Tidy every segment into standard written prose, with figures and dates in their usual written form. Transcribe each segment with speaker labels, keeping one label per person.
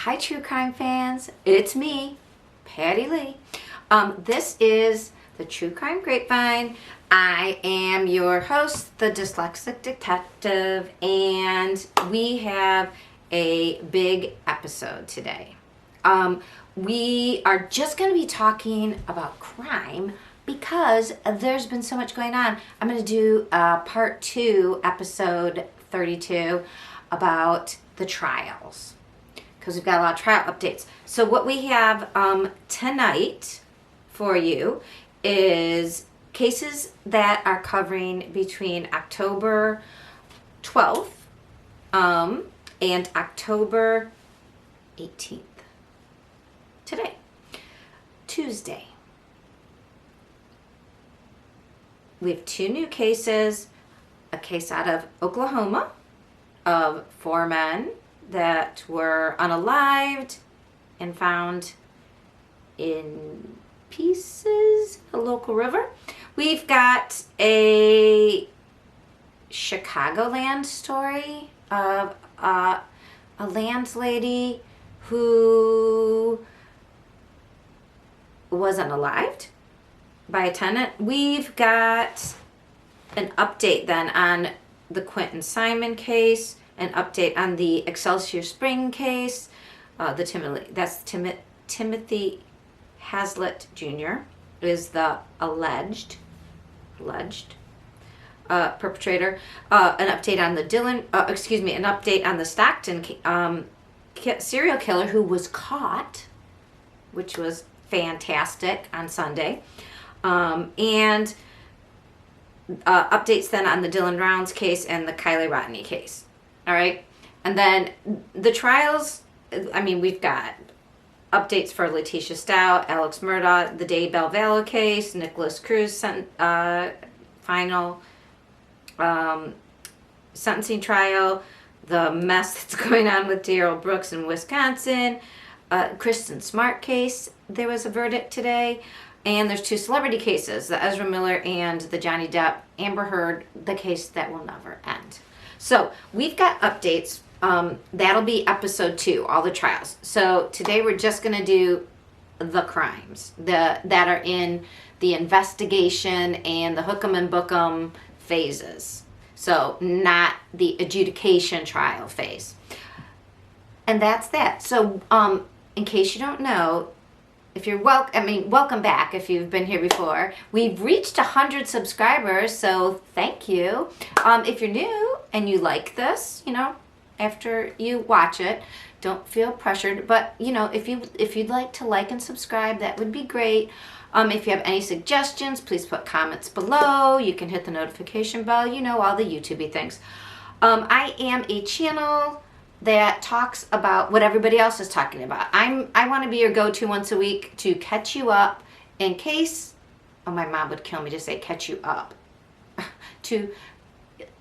Speaker 1: Hi, true crime fans. It's me, Patty Lee. This is the True Crime Grapevine. I am your host, the Dyslexic Detective, and we have a big episode today. We are just going to be talking about crime because there's been so much going on. I'm going to do part 2, episode 32, about the trials, because we've got a lot of trial updates. So what we have tonight for you is cases that are covering between October 12th and October 18th. Today, Tuesday. We have 2 new cases, a case out of Oklahoma of 4 men that were unalived and found in pieces, a local river. We've got a Chicagoland story of a landlady who was unalived by a tenant. We've got an update then on the Quinton Simon case, an update on the Excelsior Spring case, Timothy Hazlitt Jr. is the alleged perpetrator. An update on the an update on the Stockton serial killer who was caught, which was fantastic on Sunday, and updates then on the Dylan Rounds case and the Kylie Rodney case. All right, and then the trials. I mean, we've got updates for Letitia Stout, Alex Murdaugh, the Dade Belvallo case, Nicholas Cruz final sentencing trial, the mess that's going on with Daryl Brooks in Wisconsin, Kristen Smart case. There was a verdict today. And there's 2 celebrity cases, the Ezra Miller and the Johnny Depp Amber Heard, the case that will never end. So we've got updates. That'll be episode 2, all the trials. So today we're just going to do the crimes that are in the investigation and the hook 'em and book 'em phases. So not the adjudication trial phase. And that's that. So in case you don't know, if you're welcome back if you've been here before. We've reached 100 subscribers, so thank you. If you're new and you like this, after you watch it, don't feel pressured. But if you'd like to like and subscribe, that would be great. If you have any suggestions, please put comments below. You can hit the notification bell. All the YouTubey things. I am a channel that talks about what everybody else is talking about. I want to be your go-to once a week to catch you up in case, my mom would kill me to say catch you up, to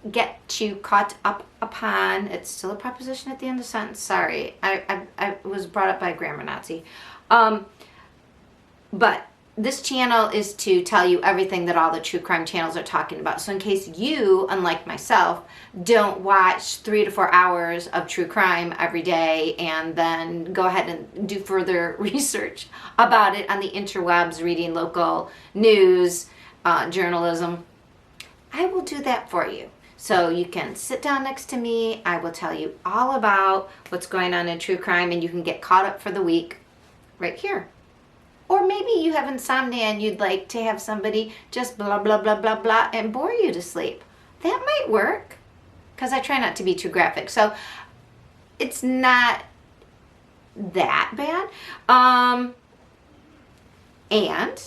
Speaker 1: get you caught up upon. It's still a preposition at the end of the sentence. Sorry, I was brought up by a grammar Nazi. But this channel is to tell you everything that all the true crime channels are talking about. So in case you, unlike myself, don't watch 3 to 4 hours of true crime every day and then go ahead and do further research about it on the interwebs, reading local news, journalism, I will do that for you. So you can sit down next to me. I will tell you all about what's going on in true crime, and you can get caught up for the week right here. Or maybe you have insomnia and you'd like to have somebody just blah, blah, blah, blah, blah, and bore you to sleep. That might work, because I try not to be too graphic. So it's not that bad. And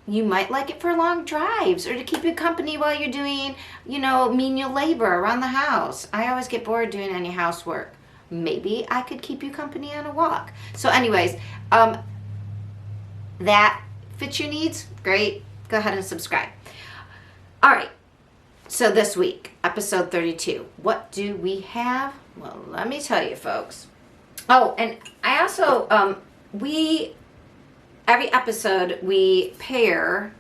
Speaker 1: you might like it for long drives or to keep you company while you're doing, menial labor around the house. I always get bored doing any housework. Maybe I could keep you company on a walk. So anyways, that fits your needs, great. Go ahead and subscribe. All right. So this week, episode 32. What do we have? Well, let me tell you, folks. Oh, and I also, every episode we pair,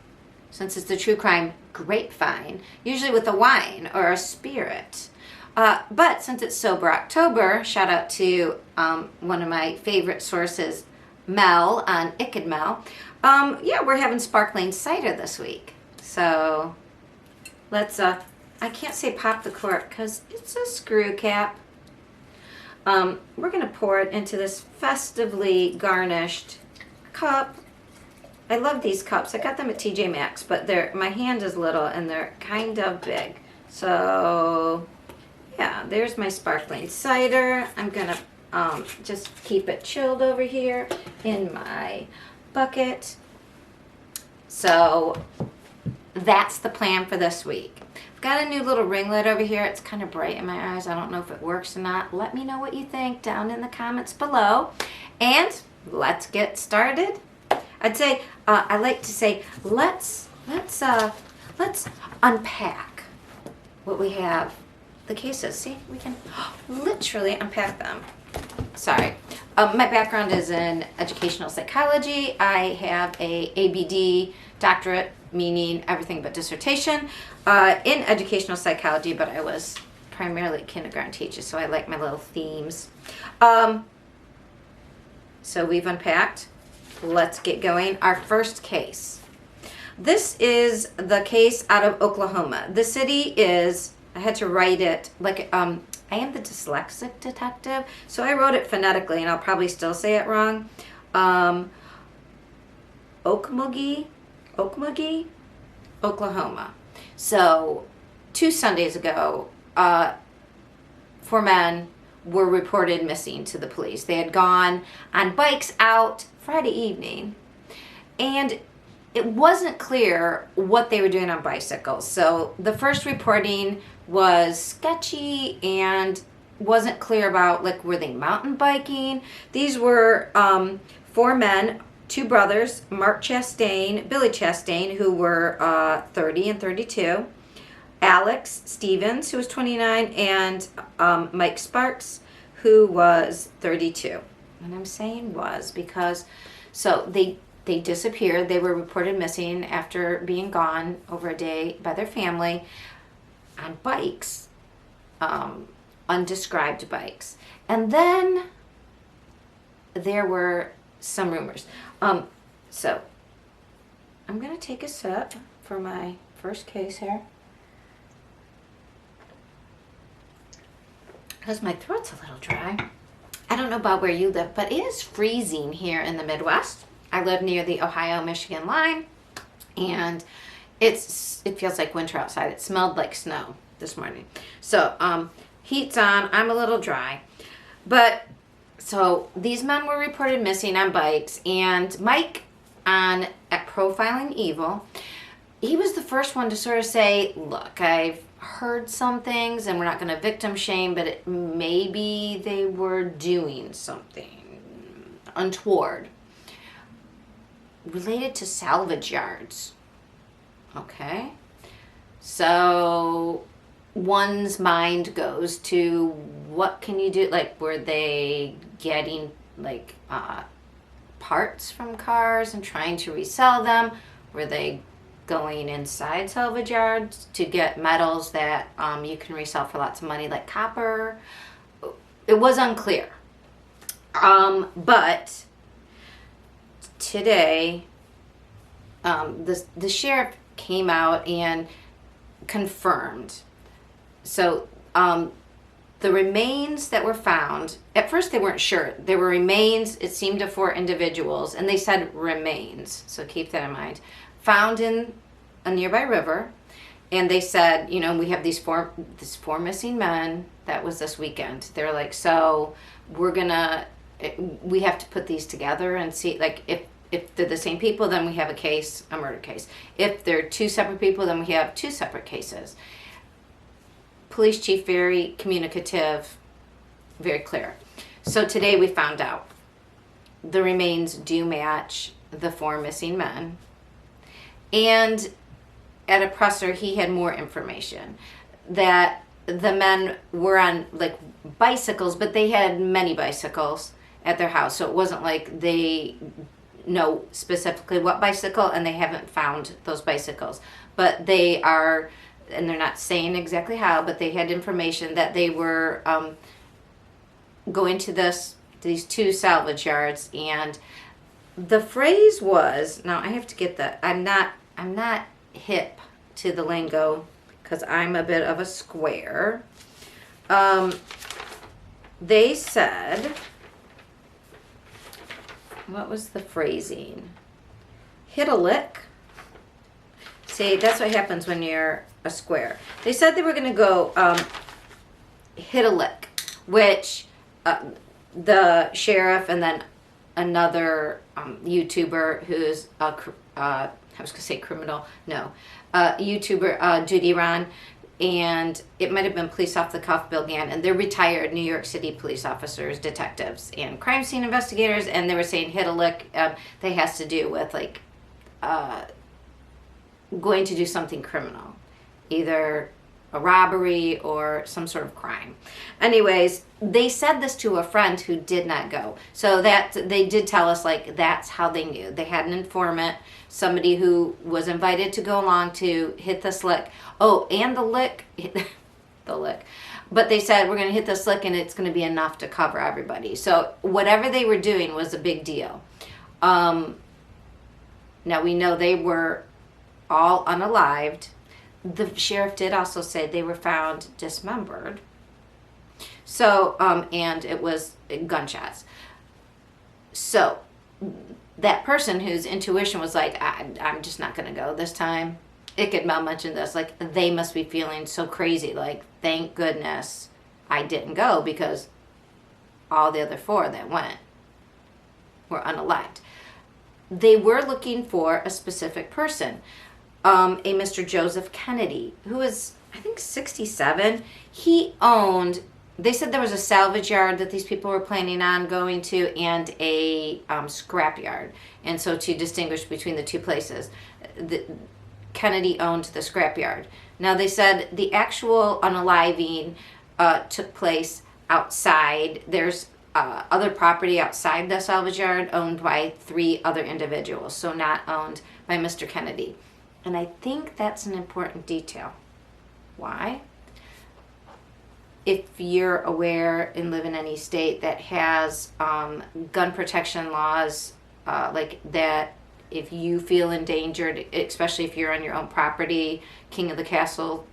Speaker 1: since it's the true crime grapevine, usually with a wine or a spirit. But since it's Sober October, shout out to one of my favorite sources, Mel on Icked Mel. Yeah, we're having sparkling cider this week. So let's, I can't say pop the cork because it's a screw cap. We're going to pour it into this festively garnished cup. I love these cups. I got them at TJ Maxx, but my hand is little and they're kind of big. So yeah, there's my sparkling cider. I'm going to just keep it chilled over here in my bucket. So that's the plan for this week. I've got a new little ringlet over here. It's kind of bright in my eyes. I don't know if it works or not. Let me know what you think down in the comments below. And let's get started. I'd say, I like to say, let's unpack what we have. The cases, see, we can literally unpack them. Sorry. My background is in educational psychology. I have a ABD doctorate, meaning everything but dissertation, in educational psychology, but I was primarily a kindergarten teacher, so I like my little themes. So we've unpacked. Let's get going. Our first case. This is the case out of Oklahoma. The city is, I had to write it like, I am the dyslexic detective, so I wrote it phonetically, and I'll probably still say it wrong. Okmulgee, Oklahoma. So 2 Sundays ago, 4 men were reported missing to the police. They had gone on bikes out Friday evening, and it wasn't clear what they were doing on bicycles. So the first reporting was sketchy and wasn't clear about, like, were they mountain biking? These were 4 men, 2 brothers, Mark Chastain, Billy Chastain, who were 30 and 32, Alex Stevens, who was 29, and Mike Sparks, who was 32. And I'm saying was because, so they disappeared. They were reported missing after being gone over a day by their family on bikes, undescribed bikes. And then there were some rumors. So I'm going to take a sip for my first case here, because my throat's a little dry. I don't know about where you live, but it is freezing here in the Midwest. I live near the Ohio-Michigan line, and it feels like winter outside. It smelled like snow this morning. So heat's on. I'm a little dry. But so these men were reported missing on bikes, and Mike at Profiling Evil, he was the first one to sort of say, look, I've heard some things, and we're not going to victim shame, but maybe they were doing something untoward related to salvage yards. Okay, so one's mind goes to, what can you do? Like, were they getting like parts from cars and trying to resell them? Were they going inside salvage yards to get metals that you can resell for lots of money, like copper? It was unclear. But today, the sheriff came out and confirmed. So the remains that were found, at first they weren't sure. There were remains, it seemed, of 4 individuals, and they said remains, so keep that in mind, found in a nearby river. And they said, you know, we have these four missing men. That was this weekend. They're like, so we have to put these together and see, like, if they're the same people, then we have a murder case. If they're 2 separate people, then we have 2 separate cases. Police chief, very communicative, very clear. So today we found out the remains do match the 4 missing men. And at a presser, he had more information that the men were on, like, bicycles, but they had many bicycles at their house. So it wasn't like they know specifically what bicycle, and they haven't found those bicycles. But they are and they're not saying exactly how, but they had information that they were going to these 2 salvage yards, and the phrase was, now I have to get the, I'm not hip to the lingo because I'm a bit of a square. They said, what was the phrasing? Hit a lick. See, that's what happens when you're a square. They said they were going to go hit a lick, which the sheriff and then another YouTuber who's I was going to say criminal, no, YouTuber Judy Ron, and it might have been police off the cuff Bill Gann, and they're retired New York City police officers, detectives, and crime scene investigators, and they were saying hit a lick. That has to do with like going to do something criminal, either a robbery or some sort of crime. Anyways, they said this to a friend who did not go. So that they did tell us, like, that's how they knew. They had an informant, somebody who was invited to go along to hit this lick. Oh, and the lick, the lick. But they said, we're going to hit this lick and it's going to be enough to cover everybody. So whatever they were doing was a big deal. Now we know they were all unalived. The sheriff did also say they were found dismembered. So, and it was gunshots. So, that person whose intuition was like, I'm just not going to go this time. Mel mentioned this, like, they must be feeling so crazy. Like, thank goodness I didn't go, because all the other 4 that went were unalived. They were looking for a specific person. A Mr. Joseph Kennedy, who was, I think, 67. He owned, they said there was a salvage yard that these people were planning on going to, and a scrap yard. And so to distinguish between the 2 places, Kennedy owned the scrap yard. Now they said the actual unaliving took place outside. There's other property outside the salvage yard owned by 3 other individuals, so not owned by Mr. Kennedy. And I think that's an important detail. Why? If you're aware and live in any state that has gun protection laws, like that, if you feel endangered, especially if you're on your own property, king of the castle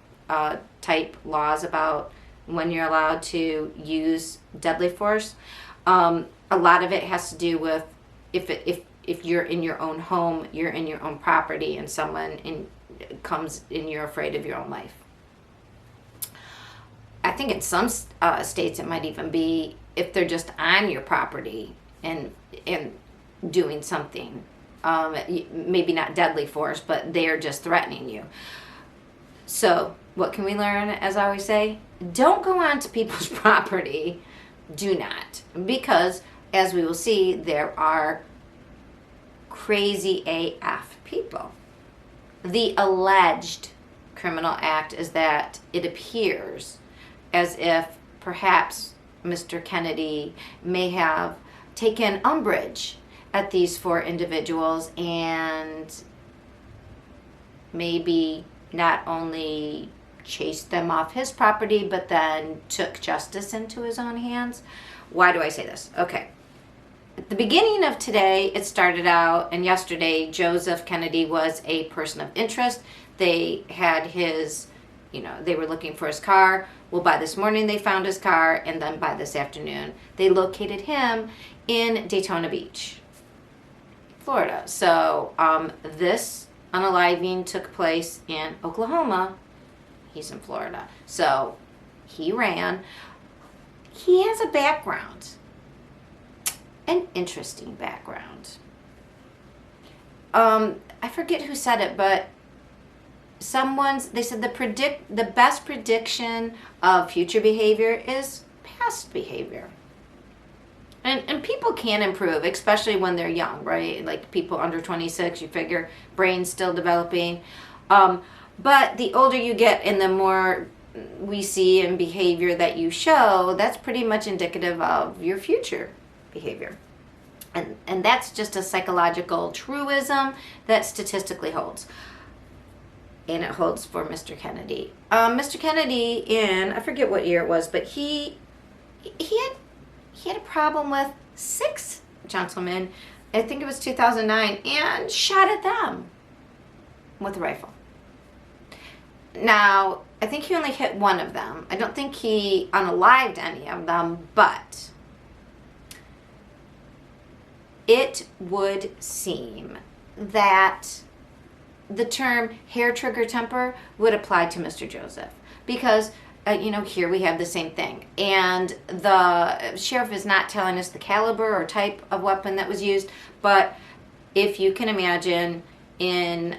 Speaker 1: type laws about when you're allowed to use deadly force, a lot of it has to do with if you're in your own home, you're in your own property, and someone comes and you're afraid of your own life. I think in some states it might even be if they're just on your property and doing something, maybe not deadly force, but they're just threatening you. So what can we learn? As I always say, don't go onto people's property. Do not, because as we will see, there are crazy AF people. The alleged criminal act is that it appears as if perhaps Mr. Kennedy may have taken umbrage at these 4 individuals and maybe not only chased them off his property, but then took justice into his own hands. Why do I say this? Okay. At the beginning of today, it started out, and yesterday, Joseph Kennedy was a person of interest. They had his, they were looking for his car. Well, by this morning, they found his car, and then by this afternoon, they located him in Daytona Beach, Florida. So this unaliving took place in Oklahoma. He's in Florida. So he ran. He has a background. An interesting background. I forget who said it, but they said the best prediction of future behavior is past behavior. And people can improve, especially when they're young, right? Like people under 26, you figure brain's still developing. But the older you get and the more we see in behavior that you show, that's pretty much indicative of your future behavior. And that's just a psychological truism that statistically holds. and it holds for Mr. Kennedy. Mr. Kennedy, in, I forget what year it was, but he had a problem with 6 gentlemen, I think it was 2009, and shot at them with a rifle. Now, I think he only hit one of them. I don't think he unalived any of them, but it would seem that the term hair trigger temper would apply to Mr. Joseph, because here we have the same thing, and the sheriff is not telling us the caliber or type of weapon that was used, but if you can imagine in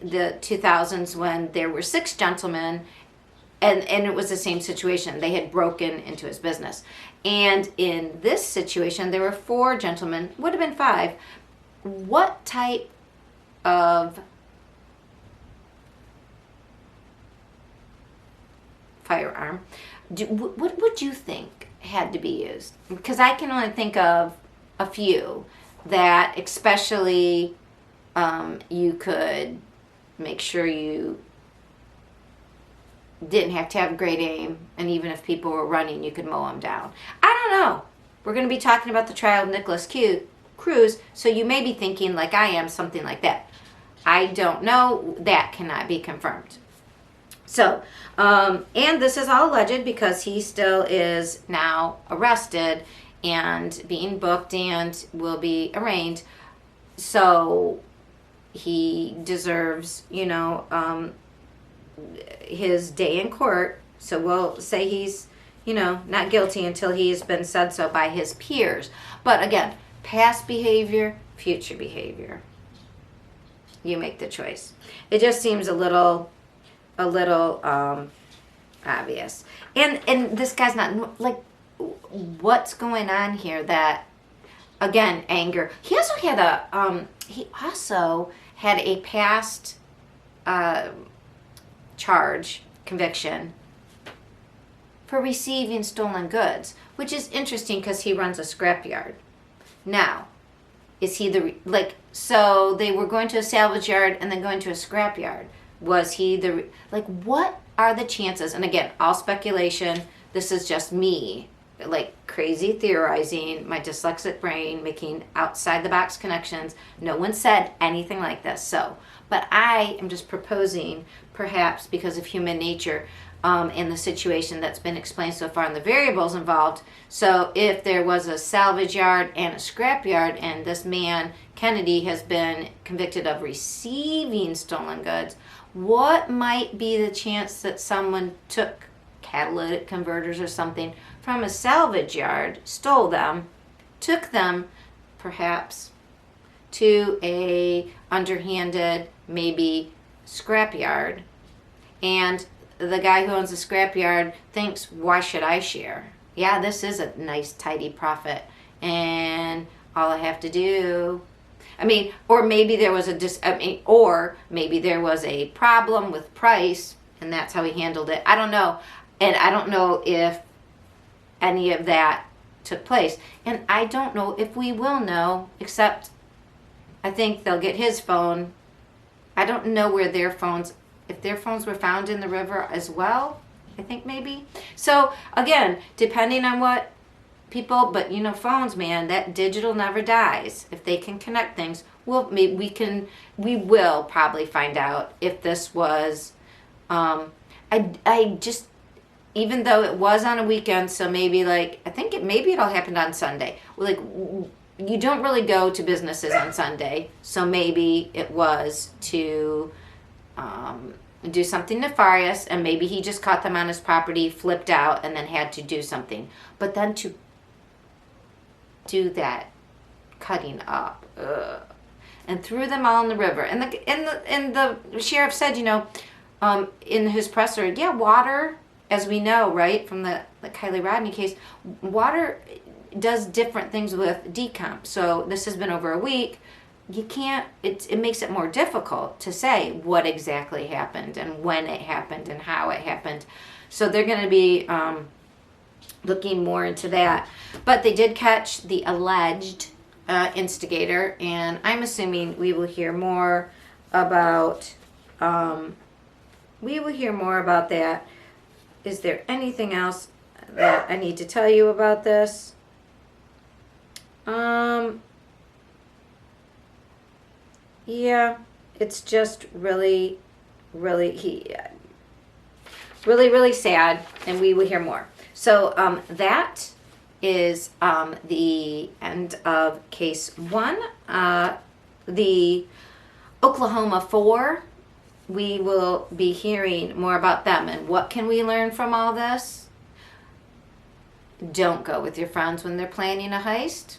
Speaker 1: the 2000s when there were 6 gentlemen, and it was the same situation. They had broken into his business. And in this situation, there were 4 gentlemen, would have been 5. What type of firearm, what would you think had to be used? Because I can only think of a few that especially you could make sure you didn't have to have great aim, and even if people were running, you could mow them down. I don't know. We're going to be talking about the trial of Nicholas Cruz, so you may be thinking, like I am, something like that. I don't know. That cannot be confirmed. So, and this is all alleged because he still is now arrested and being booked and will be arraigned. So he deserves, his day in court. So we'll say he's, not guilty until he has been said so by his peers. But again, past behavior, future behavior. You make the choice. It just seems a little obvious. And this guy's not, like, what's going on here that, again, anger. He also had a past charge, conviction, for receiving stolen goods, which is interesting because he runs a scrapyard. Now, is he so they were going to a salvage yard and then going to a scrapyard. Was he what are the chances? And again, all speculation. This is just me, crazy theorizing, my dyslexic brain making outside the box connections. No one said anything like this. So, but I am just proposing, perhaps because of human nature, in the situation that's been explained so far and the variables involved. So if there was a salvage yard and a scrap yard, and this man, Kennedy, has been convicted of receiving stolen goods, what might be the chance that someone took catalytic converters or something from a salvage yard, stole them, took them perhaps to a underhanded, maybe scrap yard, and the guy who owns the scrapyard thinks, why should I share? Yeah, this is a nice, tidy profit, and all I have to do. Or maybe there was maybe there was a problem with price, and that's how he handled it. I don't know, and I don't know if any of that took place, and I don't know if we will know. Except, I think they'll get his phone. I don't know where their phones. If their phones were found in the river as well, I think maybe. So again, depending on what people, but phones, man, that digital never dies. If they can connect things, we will probably find out if this was, I just, even though it was on a weekend, so maybe maybe it all happened on Sunday. You don't really go to businesses on Sunday, so maybe it was to do something nefarious, and maybe he just caught them on his property, flipped out, and then had to do something. But then to do that cutting up, and threw them all in the river. And the sheriff said, in his presser, yeah, water, as we know, right, from the Kylie Rodney case, water does different things with decomp. So this has been over a week. You can't, it makes it more difficult to say what exactly happened and when it happened and how it happened. So they're going to be looking more into that. But they did catch the alleged instigator, and I'm assuming we will hear more about, we will hear more about that. Is there anything else that I need to tell you about this? Yeah, it's just really, really, really sad, and we will hear more. So that is the end of case 1. The Oklahoma 4, we will be hearing more about them. And what can we learn from all this? Don't go with your friends when they're planning a heist.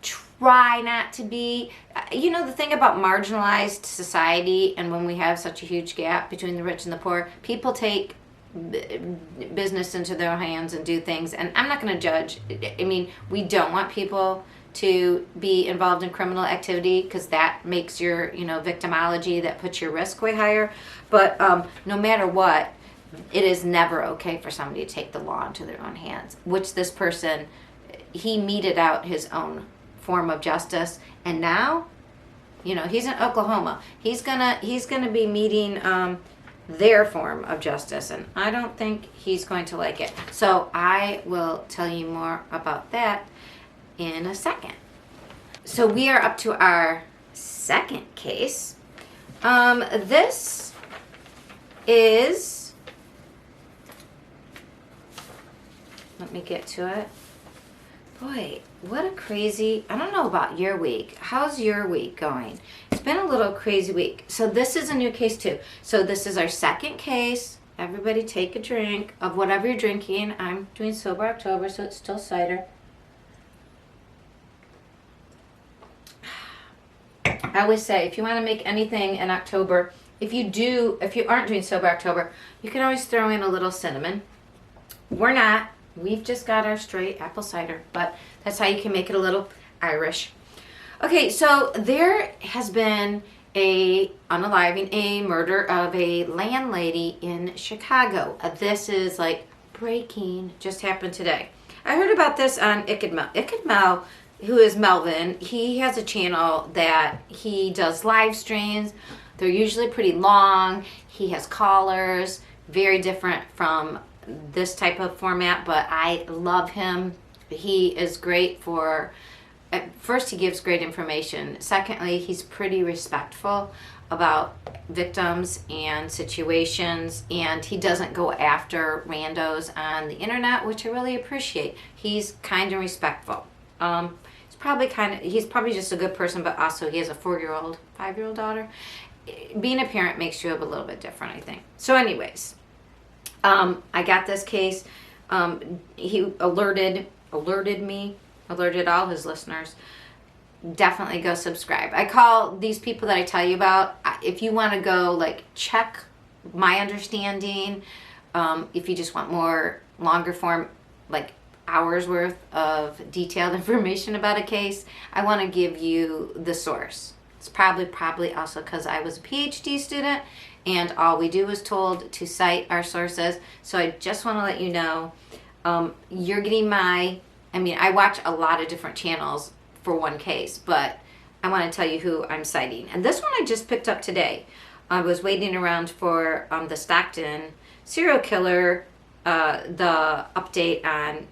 Speaker 1: Try not to be, the thing about marginalized society, and when we have such a huge gap between the rich and the poor, people take business into their hands and do things. And I'm not going to judge. I mean, we don't want people to be involved in criminal activity, because that makes your, victimology, that puts your risk way higher. But no matter what, it is never okay for somebody to take the law into their own hands, which this person, he meted out his own form of justice. And now, he's in Oklahoma. He's gonna be meeting their form of justice, and I don't think he's going to like it. So I will tell you more about that in a second. So we are up to our second case. This is, let me get to it. Boy, what a crazy, I don't know about your week. How's your week going? It's been a little crazy week. So this is a new case too. So this is our second case. Everybody take a drink of whatever you're drinking. I'm doing Sober October, so it's still cider. I always say, if you want to make anything in October, if you aren't doing Sober October, you can always throw in a little cinnamon. We're not. We've just got our straight apple cider, but that's how you can make it a little Irish. Okay, so there has been a murder of a landlady in Chicago. This is like breaking, just happened today. I heard about this on Mel, who is Melvin. He has a channel that he does live streams. They're usually pretty long. He has callers, very different from this type of format, but I love him. He is great for, first, he gives great information. Secondly, he's pretty respectful about victims and situations, and he doesn't go after randos on the internet, which I really appreciate. He's kind and respectful. He's probably just a good person, but also he has a 5-year-old daughter. Being a parent makes you a little bit different, I think. So anyways, I got this case. He alerted me, alerted all his listeners. Definitely go subscribe. I call these people that I tell you about, if you want to go check my understanding, if you just want more longer form, hours worth of detailed information about a case, I want to give you the source. It's probably also because I was a PhD student, and all we do is told to cite our sources. So I just want to let you know, you're getting I watch a lot of different channels for one case, but I want to tell you who I'm citing. And this one I just picked up today. I was waiting around for the Stockton serial killer, the update on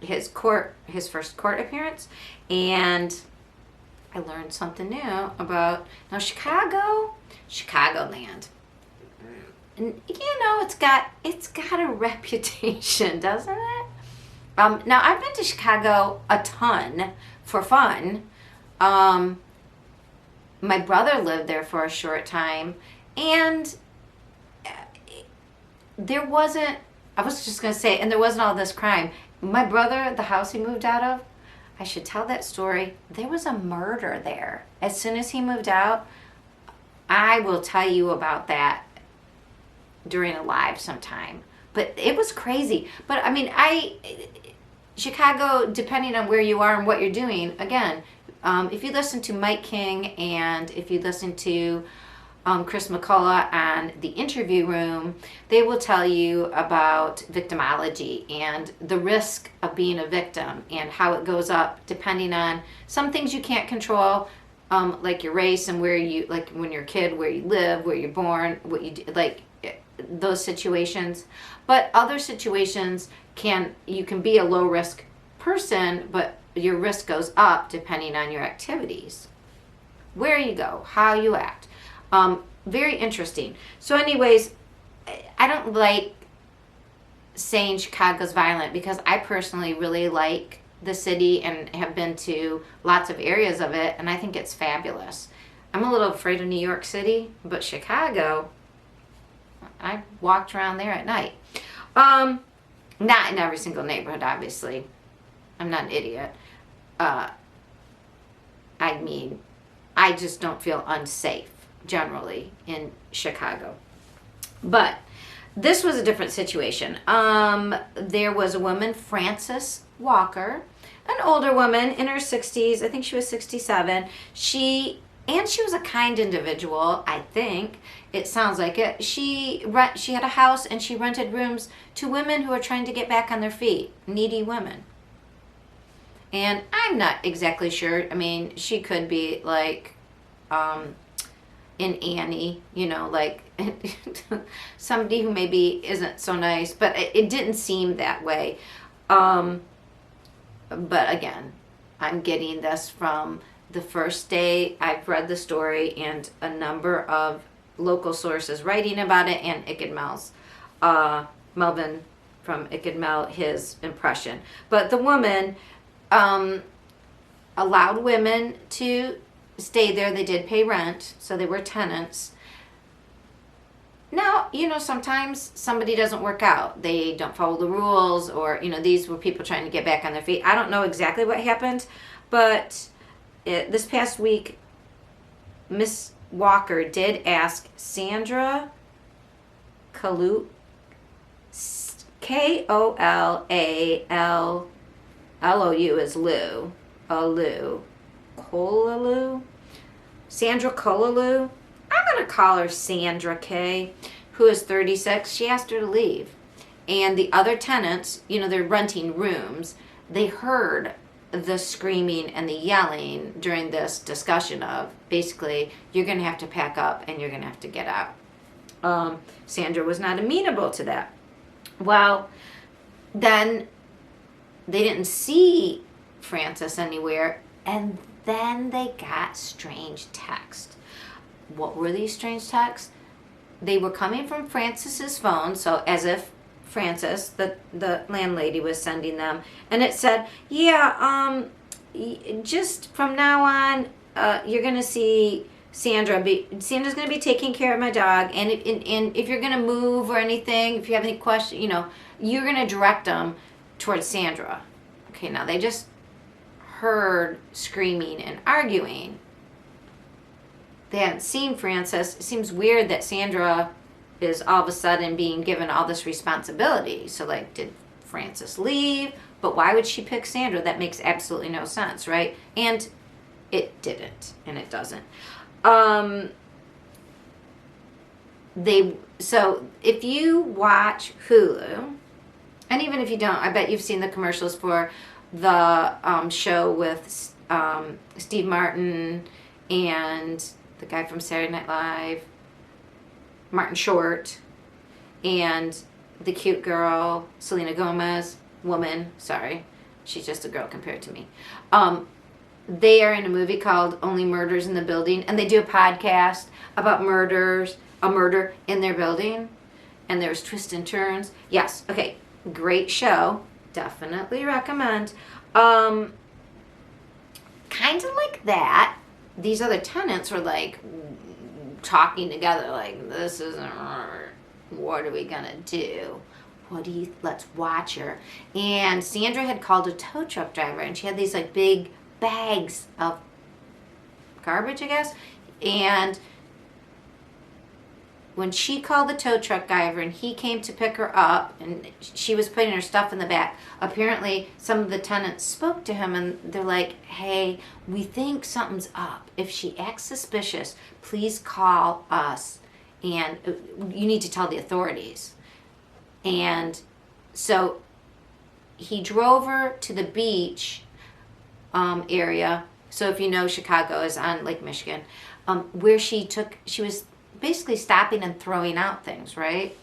Speaker 1: his first court appearance, and I learned something new about Chicagoland. And it's got a reputation, doesn't it? Now I've been to Chicago a ton for fun. My brother lived there for a short time, and there wasn't all this crime. My brother, the house he moved out of, I should tell that story. There was a murder there. As soon as he moved out, I will tell you about that during a live sometime. But it was crazy. But Chicago, depending on where you are and what you're doing, again, if you listen to Mike King and if you listen to Chris McCullough on The Interview Room, they will tell you about victimology and the risk of being a victim and how it goes up depending on some things you can't control, like your race and where you, like when you're a kid, where you live, where you're born, what you do, like those situations. But other situations you can be a low risk person, but your risk goes up depending on your activities, where you go, how you act. Very interesting. So anyways, I don't like saying Chicago's violent because I personally really like the city and have been to lots of areas of it, and I think it's fabulous. I'm a little afraid of New York City, but Chicago, I walked around there at night. Not in every single neighborhood, obviously. I'm not an idiot. I mean, I just don't feel unsafe generally in Chicago. But this was a different situation. There was a woman, Frances Walker, an older woman in her 60s. I think she was 67. She was a kind individual, I think. It sounds like it. She had a house and she rented rooms to women who are trying to get back on their feet, needy women. And I'm not exactly sure. I mean, she could be like in Annie, you know, like somebody who maybe isn't so nice, but it didn't seem that way. But again, I'm getting this from the first day I've read the story and a number of local sources writing about it, and Icked Melvin from Icked Mel, his impression. But the woman allowed women to stay there. They did pay rent, so they were tenants. Now, you know, sometimes somebody doesn't work out. They don't follow the rules, or, you know, these were people trying to get back on their feet. I don't know exactly what happened, but this past week, Miss Walker did ask Sandra Kollalou, Kollalou is Lou, Kollalou, Sandra Kollalou. I'm going to call her Sandra K, who is 36. She asked her to leave. And the other tenants, you know, they're renting rooms. They heard the screaming and the yelling during this discussion of basically, you're going to have to pack up and you're going to have to get out. Sandra was not amenable to that. Well, then they didn't see Frances anywhere, and then they got strange texts. What were these strange texts? They were coming from Frances's phone, so as if Frances, the landlady, was sending them, and it said, yeah, just from now on, you're gonna see Sandra's gonna be taking care of my dog, and if you're gonna move or anything, if you have any questions, you know, you're gonna direct them towards Sandra. Okay, now they just heard screaming and arguing. They hadn't seen Frances. It seems weird that Sandra is all of a sudden being given all this responsibility. So, like, did Frances leave? But why would she pick Sandra? That makes absolutely no sense, right? And it didn't, and it doesn't. So if you watch Hulu, and even if you don't, I bet you've seen the commercials for the show with Steve Martin and the guy from Saturday Night Live, Martin Short, and the cute girl, Selena Gomez, sorry, she's just a girl compared to me. They are in a movie called Only Murders in the Building, and they do a podcast about a murder in their building, and there's twists and turns. Yes, okay, great show, definitely recommend. Kind of like that. These other tenants were like talking together, like, this isn't, what are we gonna do? Let's watch her. And Sandra had called a tow truck driver, and she had these like big bags of garbage, I guess. And when she called the tow truck driver and he came to pick her up and she was putting her stuff in the back, apparently some of the tenants spoke to him and they're like, hey, we think something's up. If she acts suspicious, please call us and you need to tell the authorities. And so he drove her to the beach area So if you know, Chicago is on Lake Michigan, where she was basically stopping and throwing out things, right?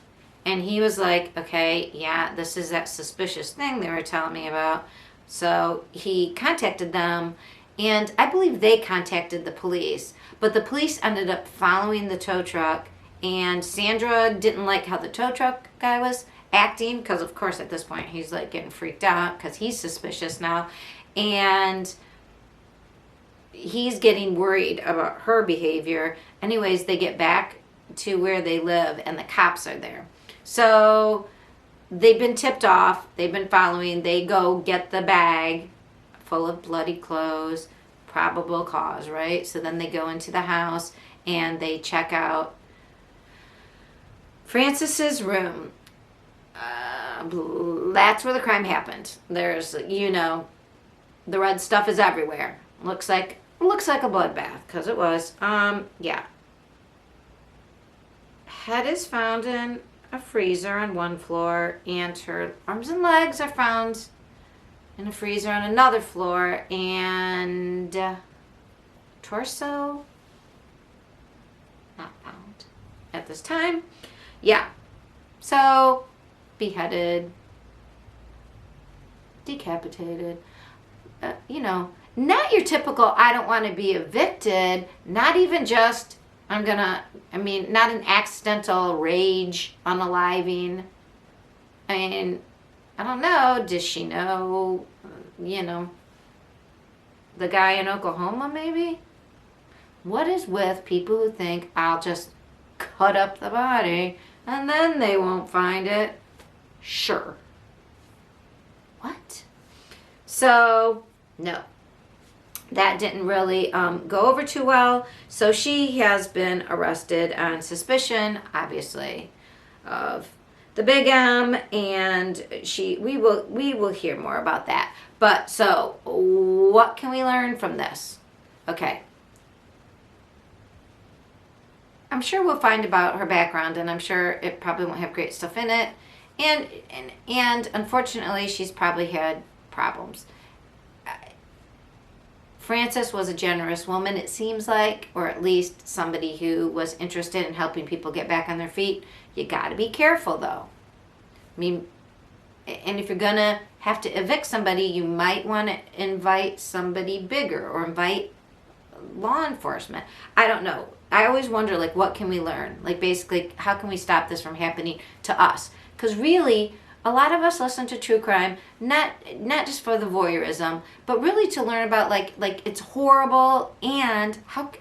Speaker 1: And he was like, okay, yeah, this is that suspicious thing they were telling me about. So he contacted them, and I believe they contacted the police. But the police ended up following the tow truck, and Sandra didn't like how the tow truck guy was acting, because of course at this point he's like getting freaked out because he's suspicious now. And he's getting worried about her behavior. Anyways, they get back to where they live, and the cops are there. So they've been tipped off. They've been following. They go get the bag full of bloody clothes, probable cause, right? So then they go into the house and they check out Frances's room. That's where the crime happened. There's, the red stuff is everywhere. Looks like a bloodbath, because it was. Yeah. Head is found in a freezer on one floor, and her arms and legs are found in a freezer on another floor, and torso not found at this time. Yeah. So, beheaded, decapitated, not your typical, I don't want to be evicted, not even just, not an accidental rage unaliving. I mean, I don't know, does she know, the guy in Oklahoma maybe? What is with people who think I'll just cut up the body and then they won't find it? Sure. What? So, no. That didn't really go over too well. So she has been arrested on suspicion, obviously, of the Big M, and we will hear more about that. But so, what can we learn from this? Okay. I'm sure we'll find about her background, and I'm sure it probably won't have great stuff in it. And unfortunately, she's probably had problems. Frances was a generous woman, it seems like, or at least somebody who was interested in helping people get back on their feet. You got to be careful, though. I mean, and if you're going to have to evict somebody, you might want to invite somebody bigger or invite law enforcement. I don't know. I always wonder, like, what can we learn? Like, basically, how can we stop this from happening to us? Because really, a lot of us listen to true crime, not just for the voyeurism, but really to learn about, like it's horrible, and how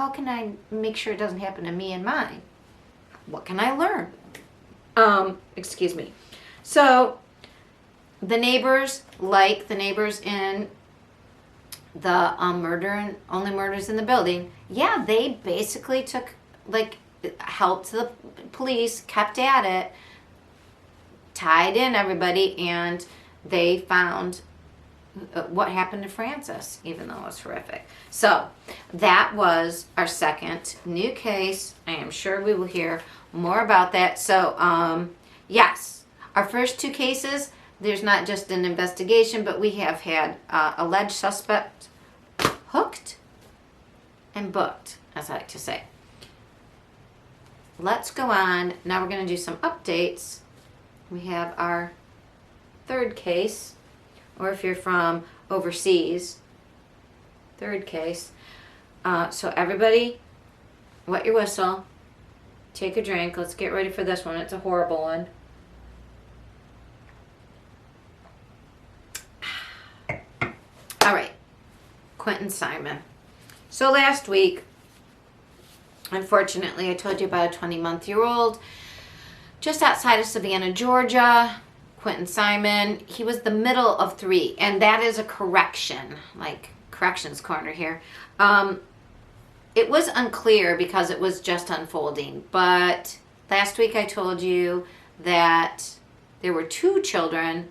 Speaker 1: can I make sure it doesn't happen to me and mine? What can I learn? Excuse me. So, the neighbors, like the neighbors in the murder and only murders in the building, yeah, they basically took, helped the police, kept at it, tied in everybody, and they found what happened to Frances, even though it was horrific. So that was our second new case. I am sure we will hear more about that. So yes, our first two cases, there's not just an investigation, but we have had alleged suspect hooked and booked, as I like to say. Let's go on. Now we're going to do some updates. We have our third case, or if you're from overseas, third case. So everybody, wet your whistle, take a drink. Let's get ready for this one. It's a horrible one. All right, Quinton Simon. So last week, unfortunately, I told you about a 20-month-old just outside of Savannah, Georgia. Quinton Simon, he was the middle of three, and that is a correction, like corrections corner here. It was unclear because it was just unfolding, but last week I told you that there were two children.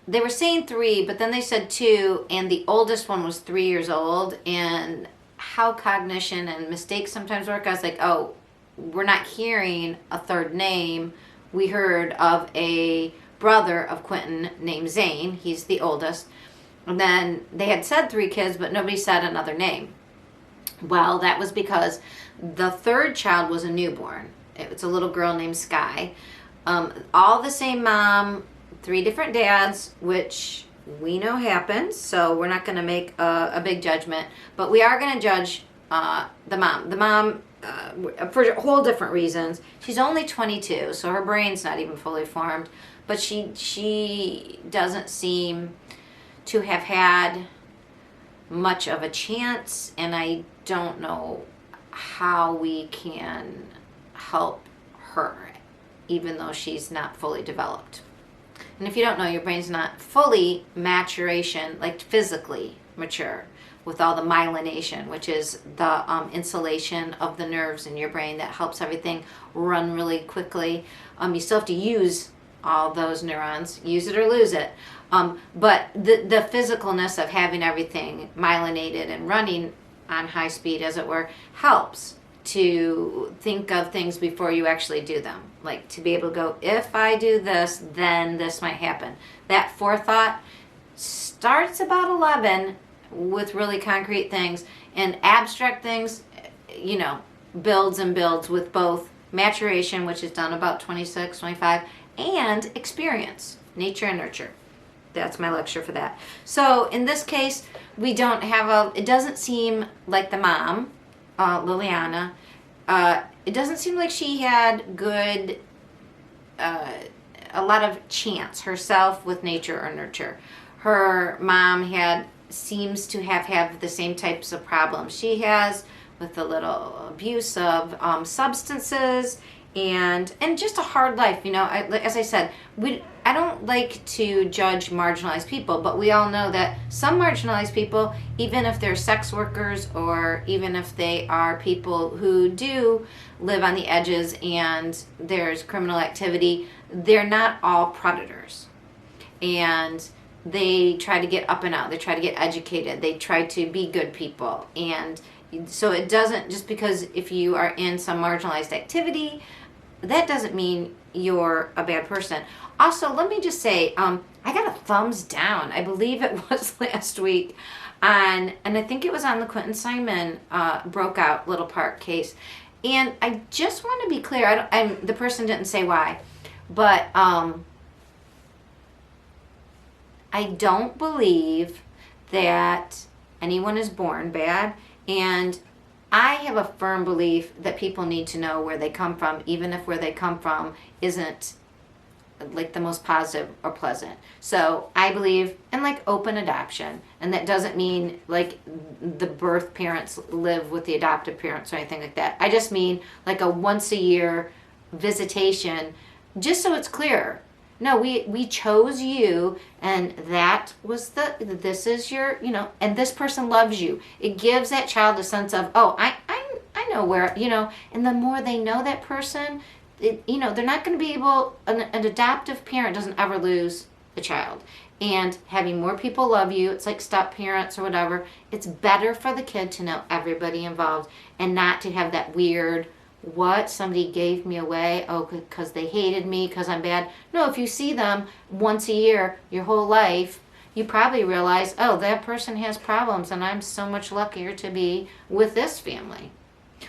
Speaker 1: They were saying three, but then they said two, and the oldest one was 3 years old, and how cognition and mistakes sometimes work, I was like, oh, we're not hearing a third name. We heard of a brother of Quinton named Zane. He's the oldest. And then they had said 3 kids, but nobody said another name. Well, that was because the 3rd child was a newborn. It was a little girl named Sky. All the same mom, 3 different dads, which we know happens, so we're not going to make a big judgment, but we are going to judge the mom. The mom, for whole different reasons. She's only 22, so her brain's not even fully formed, but she doesn't seem to have had much of a chance, and I don't know how we can help her, even though she's not fully developed. And if you don't know, your brain's not fully maturation, like physically mature, with all the myelination, which is the insulation of the nerves in your brain that helps everything run really quickly. You still have to use all those neurons, use it or lose it. But the physicalness of having everything myelinated and running on high speed, as it were, helps to think of things before you actually do them. Like to be able to go, if I do this, then this might happen. That forethought starts about 11 with really concrete things, and abstract things, builds and builds with both maturation, which is done about 26, 25, and experience, nature and nurture. That's my lecture for that. So in this case, we don't have it doesn't seem like the mom, Liliana, it doesn't seem like she had good, a lot of chance herself with nature or nurture. Her mom seems to have the same types of problems she has, with a little abuse of substances and just a hard life. As I said, I don't like to judge marginalized people, but we all know that some marginalized people, even if they're sex workers or even if they are people who do live on the edges and there's criminal activity, they're not all predators. And they try to get up and out. They try to get educated. They try to be good people. And so it doesn't, just because if you are in some marginalized activity, that doesn't mean you're a bad person. Also, let me just say, I got a thumbs down, I believe it was last week, and I think it was on the Quinton Simon broke out Little Park case. And I just want to be clear, the person didn't say why, but I don't believe that anyone is born bad, and I have a firm belief that people need to know where they come from, even if where they come from isn't like the most positive or pleasant. So I believe in like open adoption, and that doesn't mean like the birth parents live with the adoptive parents or anything like that. I just mean like a once a year visitation, just so it's clear. No, we chose you, and that was this is your, and this person loves you. It gives that child a sense of, oh, I know where, and the more they know that person, they're not going to be able, an adoptive parent doesn't ever lose a child. And having more people love you, it's like step parents or whatever, it's better for the kid to know everybody involved and not to have that weird, somebody gave me away, because they hated me because I'm bad. No, if you see them once a year your whole life, you probably realize, oh, that person has problems and I'm so much luckier to be with this family.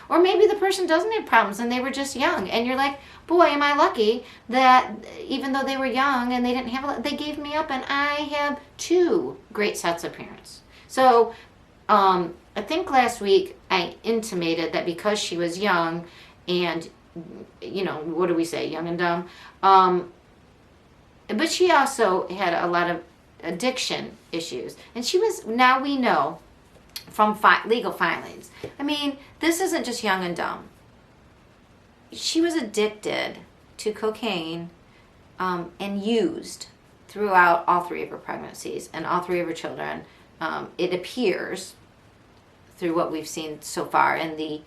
Speaker 1: Or maybe the person doesn't have problems and they were just young, and you're like, boy, am I lucky that even though they were young and they didn't have they gave me up, and I have 2 great sets of parents. So I think last week I intimated that because she was young and, what do we say, young and dumb, but she also had a lot of addiction issues. And now we know from legal filings, I mean, this isn't just young and dumb. She was addicted to cocaine and used throughout all 3 of her pregnancies and all 3 of her children. It appears, through what we've seen so far in the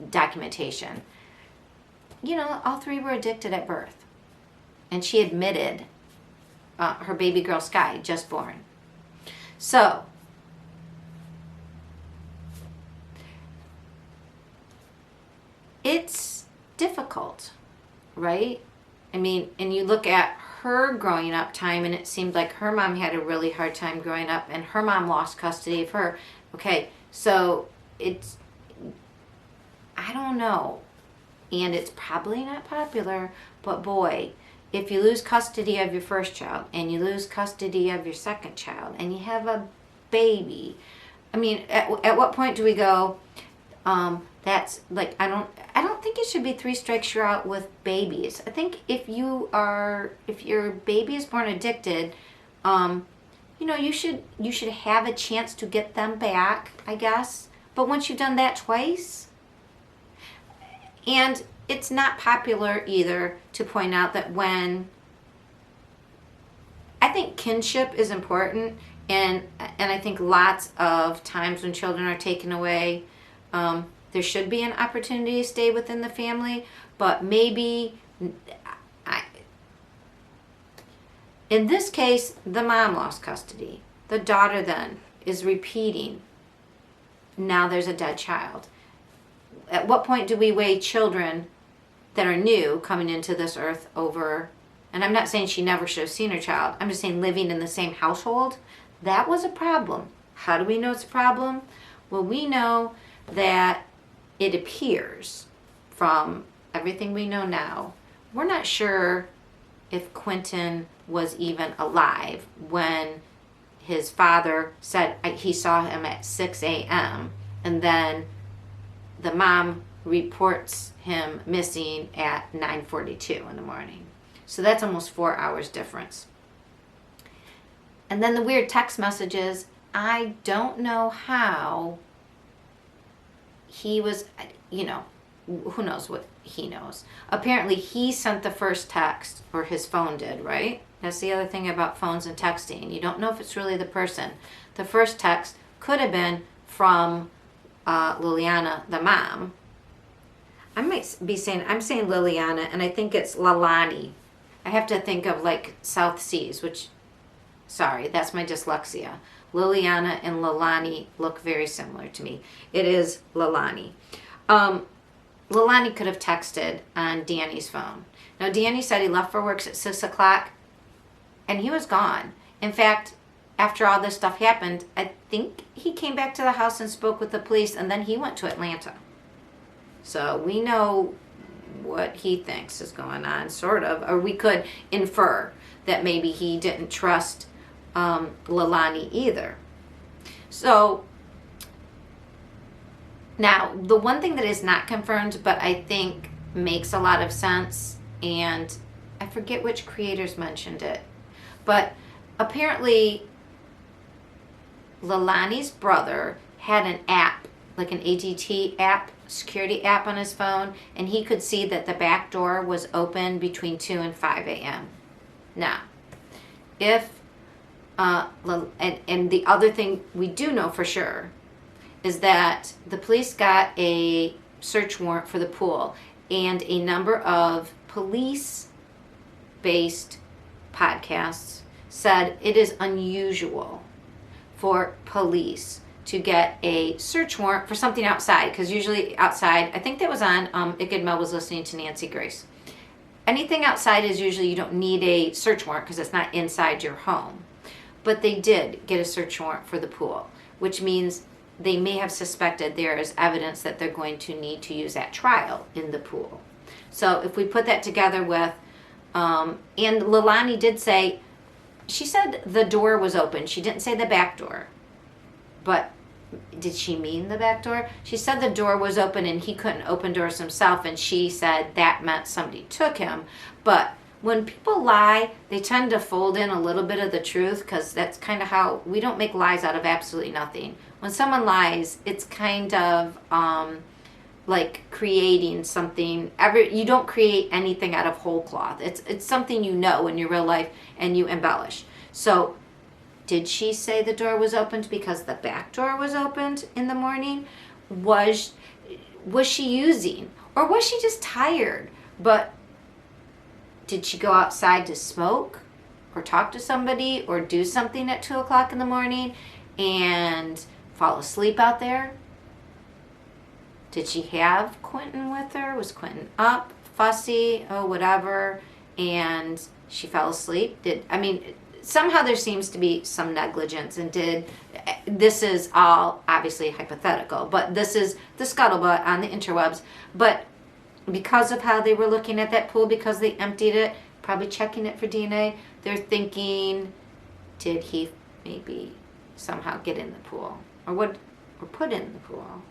Speaker 1: documentation, all 3 were addicted at birth. And she admitted her baby girl Sky, just born. So it's difficult, right? I mean, and you look at her growing up time, and it seemed like her mom had a really hard time growing up, and her mom lost custody of her. Okay, so it's, I don't know, and it's probably not popular, but boy, if you lose custody of your first child and you lose custody of your second child and you have a baby, I mean, at what point do we go, that's like, I don't think it should be 3 strikes you're out with babies. I think if your baby is born addicted, you should have a chance to get them back, I guess. But once you've done that twice, and it's not popular either to point out that I think kinship is important, and I think lots of times when children are taken away, there should be an opportunity to stay within the family, but maybe, in this case, the mom lost custody. The daughter then is repeating. Now there's a dead child. At what point do we weigh children that are new coming into this earth over, and I'm not saying she never should have seen her child, I'm just saying living in the same household, that was a problem. How do we know it's a problem? Well, we know that it appears from everything we know now, we're not sure if Quinton was even alive when his father said he saw him at 6 a.m. and then the mom reports him missing at 9:42 in the morning. So that's almost 4 hours difference. And then the weird text messages, I don't know how he was, who knows what he knows. Apparently he sent the first text, or his phone did, right? That's the other thing about phones and texting. You don't know if it's really the person. The first text could have been from Leilani, the mom. I'm saying Leilani, and I think it's Leilani. I have to think of like South Seas, which, sorry, that's my dyslexia. Leilani and Leilani look very similar to me. It is Leilani. Leilani could have texted on Danny's phone. Now, Danny said he left for work at 6 o'clock, and he was gone. In fact, after all this stuff happened, I think he came back to the house and spoke with the police, and then he went to Atlanta. So we know what he thinks is going on, sort of, or we could infer that maybe he didn't trust Leilani either. So now the one thing that is not confirmed, but I think makes a lot of sense, and I forget which creators mentioned it, but apparently Leilani's brother had an app, like an ADT app, security app on his phone, and he could see that the back door was open between 2 and 5 a.m. Now, if and the other thing we do know for sure is that the police got a search warrant for the pool, and a number of police-based podcasts said it is unusual for police to get a search warrant for something outside, because usually outside, I think that was on, Igad Mel was listening to Nancy Grace. Anything outside is usually, you don't need a search warrant because it's not inside your home. But they did get a search warrant for the pool, which means they may have suspected there is evidence that they're going to need to use at trial in the pool. So if we put that together with, and Leilani did say, she said the door was open. She didn't say the back door. But did she mean the back door? She said the door was open and he couldn't open doors himself, and she said that meant somebody took him. But when people lie, they tend to fold in a little bit of the truth, because that's kind of how, we don't make lies out of absolutely nothing. When someone lies, it's kind of like creating something. You don't create anything out of whole cloth. It's something you know in your real life and you embellish. So did she say the door was opened because the back door was opened in the morning? Was she using? Or was she just tired? But did she go outside to smoke or talk to somebody or do something at 2 o'clock in the morning and fall asleep out there? Did she have Quinton with her? Was Quinton up, fussy, whatever, and she fell asleep. Somehow there seems to be some negligence, and this is all obviously hypothetical, but this is the scuttlebutt on the interwebs. But because of how they were looking at that pool, because they emptied it, probably checking it for DNA, they're thinking, did he maybe somehow get in the pool, or put in the pool?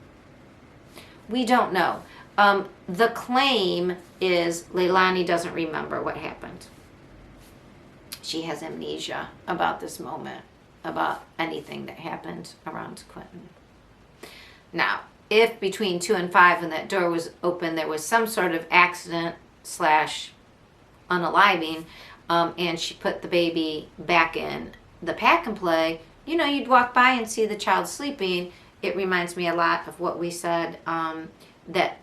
Speaker 1: We don't know. The claim is Leilani doesn't remember what happened. She has amnesia about this moment, about anything that happened around Quinton. Now, if between 2 and 5 when that door was open, there was some sort of accident / unaliving, and she put the baby back in the pack and play, you'd walk by and see the child sleeping. It reminds me a lot of what we said that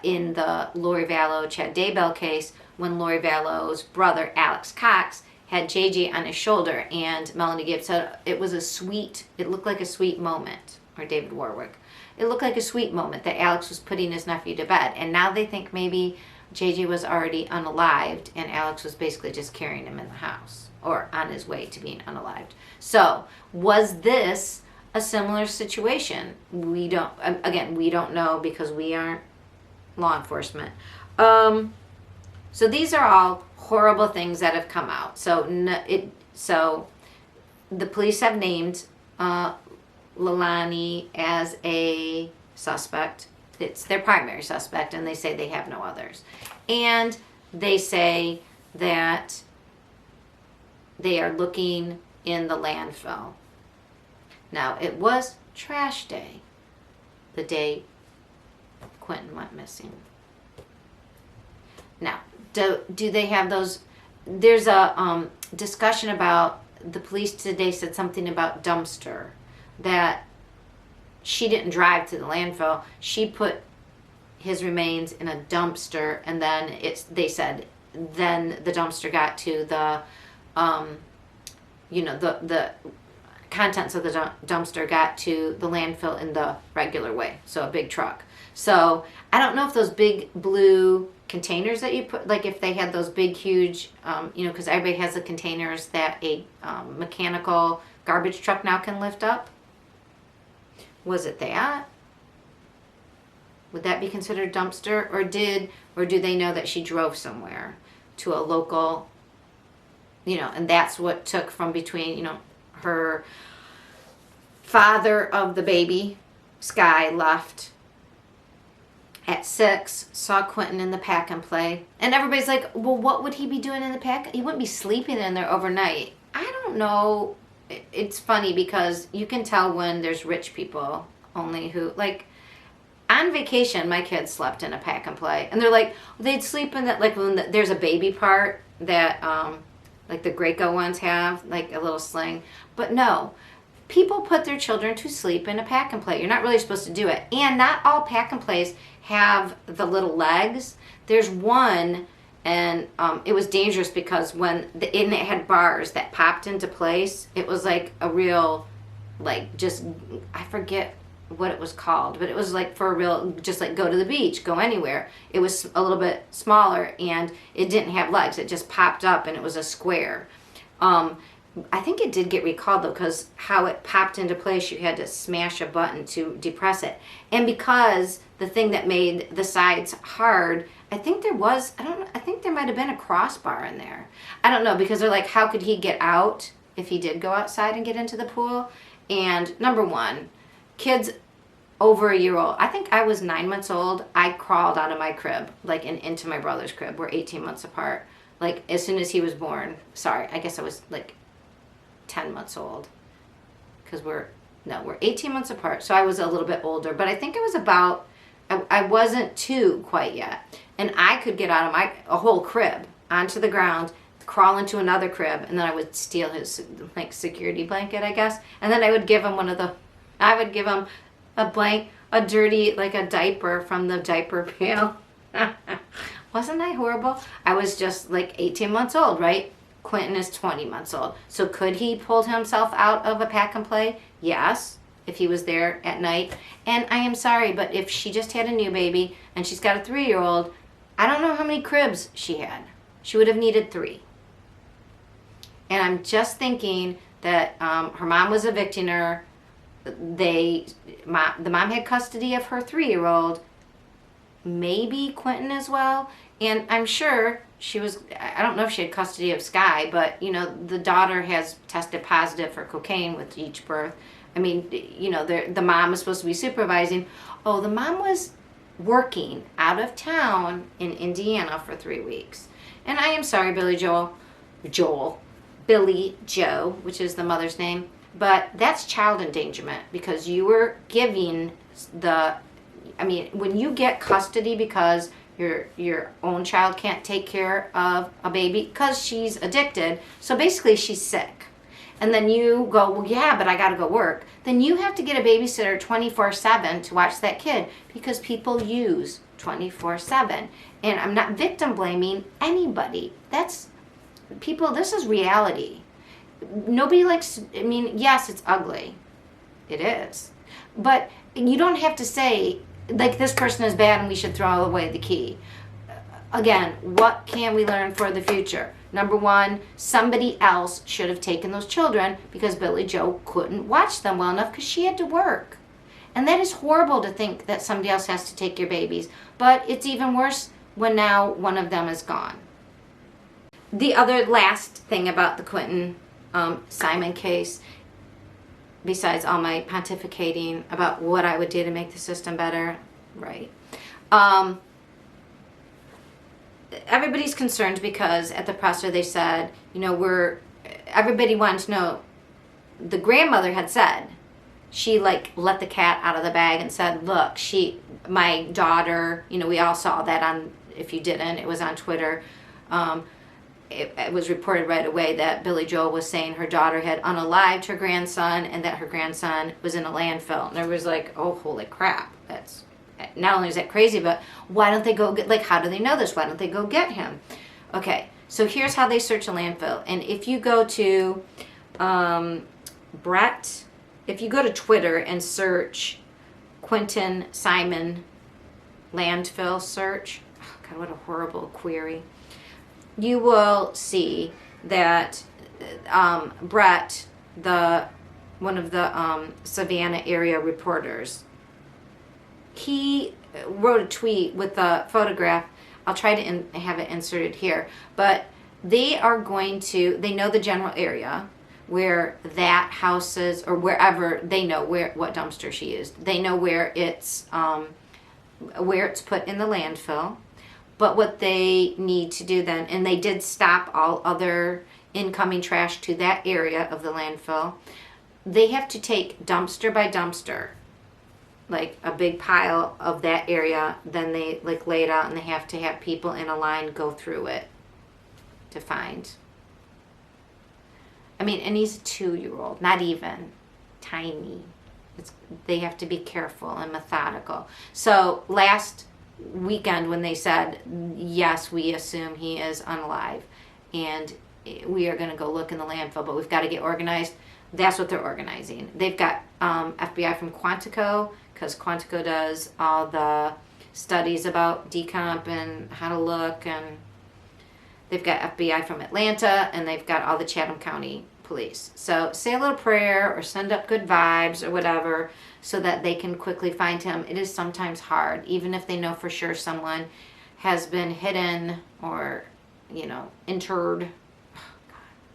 Speaker 1: in the Lori Vallow, Chad Daybell case, when Lori Vallow's brother, Alex Cox, had JJ on his shoulder, and Melanie Gibbs said it looked like a sweet moment, or David Warwick. It looked like a sweet moment that Alex was putting his nephew to bed, and now they think maybe JJ was already unalived, and Alex was basically just carrying him in the house, or on his way to being unalived. So, was this a similar situation? We don't know, because we aren't law enforcement. So these are all horrible things that have come out. So the police have named Leilani as a suspect. It's their primary suspect, and they say they have no others. And they say that they are looking in the landfill. Now, it was trash day, the day Quinton went missing. Now, do they have those? There's a discussion about, the police today said something about dumpster, that she didn't drive to the landfill. She put his remains in a dumpster, and then they said then the dumpster got to the the contents of the dumpster got to the landfill in the regular way, so a big truck. So I don't know if those big blue containers that you put, like if they had those big huge because everybody has the containers that a mechanical garbage truck now can lift up. Was it that? Would that be considered dumpster, or do they know that she drove somewhere to a local, and that's what took from between, her father of the baby, Sky, left at 6, saw Quinton in the pack and play, and everybody's like, well, what would he be doing in the pack? He wouldn't be sleeping in there overnight. I don't know. It's funny because you can tell when there's rich people only who, like, on vacation, my kids slept in a pack and play, and they're like, they'd sleep in that, like when there's a baby part that like the Graco ones have, like a little sling. But no, people put their children to sleep in a pack and play. You're not really supposed to do it. And not all pack and plays have the little legs. There's one, and it was dangerous because when it had bars that popped into place. It was like a real, like, just, I forget what it was called, but it was like for a real, just like go to the beach, go anywhere. It was a little bit smaller, and it didn't have legs. It just popped up, and it was a square. I think it did get recalled though, because how it popped into place, you had to smash a button to depress it. And because the thing that made the sides hard, I think there was, I think there might have been a crossbar in there. I don't know, because they're like, how could he get out if he did go outside and get into the pool? And number one, kids over a year old. I think I was 9 months old. I crawled out of my crib, like, and into my brother's crib. We're 18 months apart. Like, as soon as he was born. Sorry, I guess I was like 10 months old. Because we're 18 months apart. So I was a little bit older. But I think it was about, I wasn't 2 quite yet. And I could get out of a whole crib onto the ground, crawl into another crib, and then I would steal his, like, security blanket, I guess. And then I would give him a dirty, like a diaper from the diaper pail. Wasn't I horrible? I was just like 18 months old, right? Quinton is 20 months old. So could he pull himself out of a pack and play? Yes, if he was there at night. And I am sorry, but if she just had a new baby and she's got a 3-year-old, I don't know how many cribs she had. She would have needed 3. And I'm just thinking that her mom was evicting her. The mom had custody of her 3-year-old, maybe Quinton as well. And I'm sure I don't know if she had custody of Sky, but, the daughter has tested positive for cocaine with each birth. I mean, the mom is supposed to be supervising. Oh, the mom was working out of town in Indiana for 3 weeks. And I am sorry, Billie Jo, which is the mother's name, but that's child endangerment, because you were giving when you get custody because your own child can't take care of a baby because she's addicted, so basically she's sick, and then you go, well, yeah, but I gotta go work, then you have to get a babysitter 24/7 to watch that kid, because people use 24/7. And I'm not victim blaming anybody. This is reality. Nobody likes, yes, it's ugly. It is. But you don't have to say, like, this person is bad and we should throw away the key. Again, what can we learn for the future? Number 1, somebody else should have taken those children, because Billie Jo couldn't watch them well enough because she had to work. And that is horrible to think that somebody else has to take your babies. But it's even worse when now one of them is gone. The other last thing about the Quinton Simon case, besides all my pontificating about what I would do to make the system better, right? Everybody's concerned because at the presser they said, everybody wanted to know, the grandmother had said, she let the cat out of the bag and said, look, my daughter, we all saw that on, if you didn't, it was on Twitter. It was reported right away that Billie Jo was saying her daughter had unalived her grandson and that her grandson was in a landfill. And there was like, oh, holy crap. That's, not only is that crazy, but why don't they go get, how do they know this? Why don't they go get him? Okay, so here's how they search a landfill. And if you go to if you go to Twitter and search Quinton Simon landfill search, oh God, what a horrible query, you will see that Brett, one of the Savannah area reporters, he wrote a tweet with a photograph. I'll try to have it inserted here, but they know the general area where that house is, or wherever, they know what dumpster she used. They know where it's put in the landfill. But what they need to do then, and they did stop all other incoming trash to that area of the landfill, they have to take dumpster by dumpster, like a big pile of that area, then they lay it out, and they have to have people in a line go through it to find. And he's a 2-year-old, not even, tiny. They have to be careful and methodical. So last weekend when they said, yes, we assume he is unalive and we are going to go look in the landfill, but we've got to get organized, that's what they're organizing. They've got FBI from Quantico, because Quantico does all the studies about decomp and how to look, and they've got FBI from Atlanta, and they've got all the Chatham County police. So say a little prayer or send up good vibes or whatever so that they can quickly find him. It is sometimes hard, even if they know for sure someone has been hidden or, interred,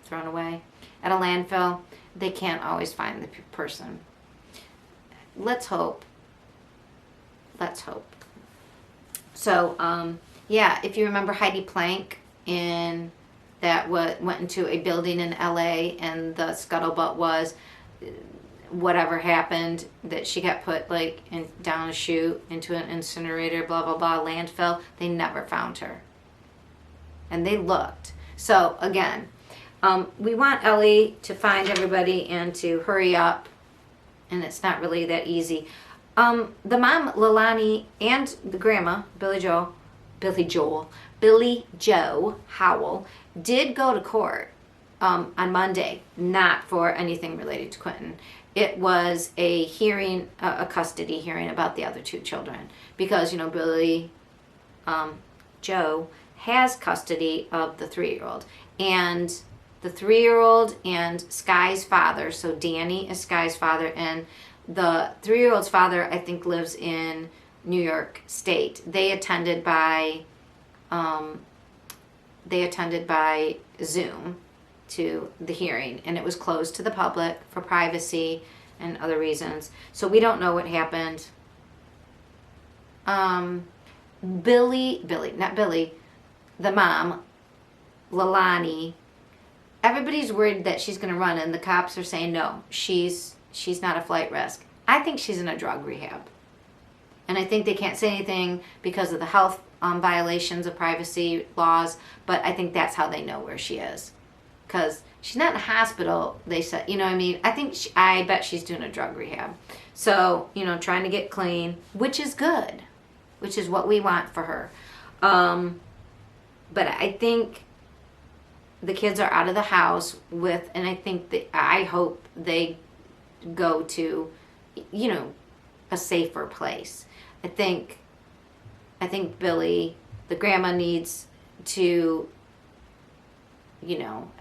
Speaker 1: thrown away at a landfill. They can't always find the person. Let's hope. So, if you remember Heidi Plank that went into a building in LA, and the scuttlebutt was whatever happened, that she got put down a chute into an incinerator, blah blah blah, landfill. They never found her, and they looked. So again, we want Ellie to find everybody and to hurry up, and it's not really that easy. The mom, Leilani, and the grandma, Billie Jo Howell, did go to court on Monday, not for anything related to Quinton. It was a hearing, a custody hearing about the other 2 children, because Billie Jo has custody of the 3-year-old. And the 3-year-old and Sky's father, so Danny is Sky's father, and the 3-year-old's father, I think, lives in New York State. They attended by Zoom to the hearing, and it was closed to the public for privacy and other reasons. So we don't know what happened. Billie, not Billie, the mom, Leilani, everybody's worried that she's going to run, and the cops are saying no, she's not a flight risk. I think she's in a drug rehab. And I think they can't say anything because of the health violations of privacy laws, but I think that's how they know where she is. Because she's not in a hospital, they said, you know what I mean? I bet she's doing a drug rehab. So, trying to get clean, which is good, which is what we want for her. But I think the kids are out of the house and I hope they go to, a safer place. I think Billie, the grandma, needs to,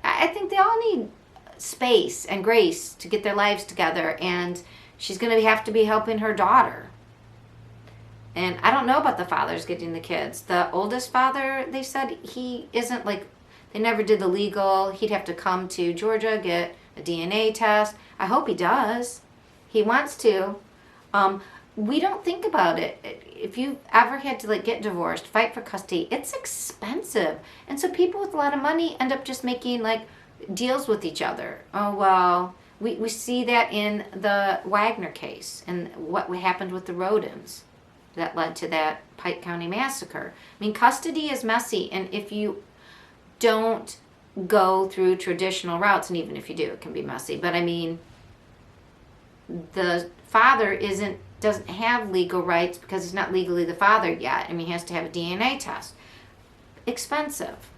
Speaker 1: I think they all need space and grace to get their lives together, and she's going to have to be helping her daughter. And I don't know about the fathers getting the kids. The oldest father, they said he isn't they never did the legal. He'd have to come to Georgia, get a DNA test. I hope he does. He wants to. We don't think about it. If you ever had to get divorced, fight for custody, it's expensive. And so people with a lot of money end up just making deals with each other. Oh, well, we see that in the Wagner case and what happened with the Rodins that led to that Pike County massacre. I mean, custody is messy, and if you don't go through traditional routes, and even if you do, it can be messy. But I mean, the father doesn't have legal rights because he's not legally the father yet. I mean, he has to have a DNA test. Expensive.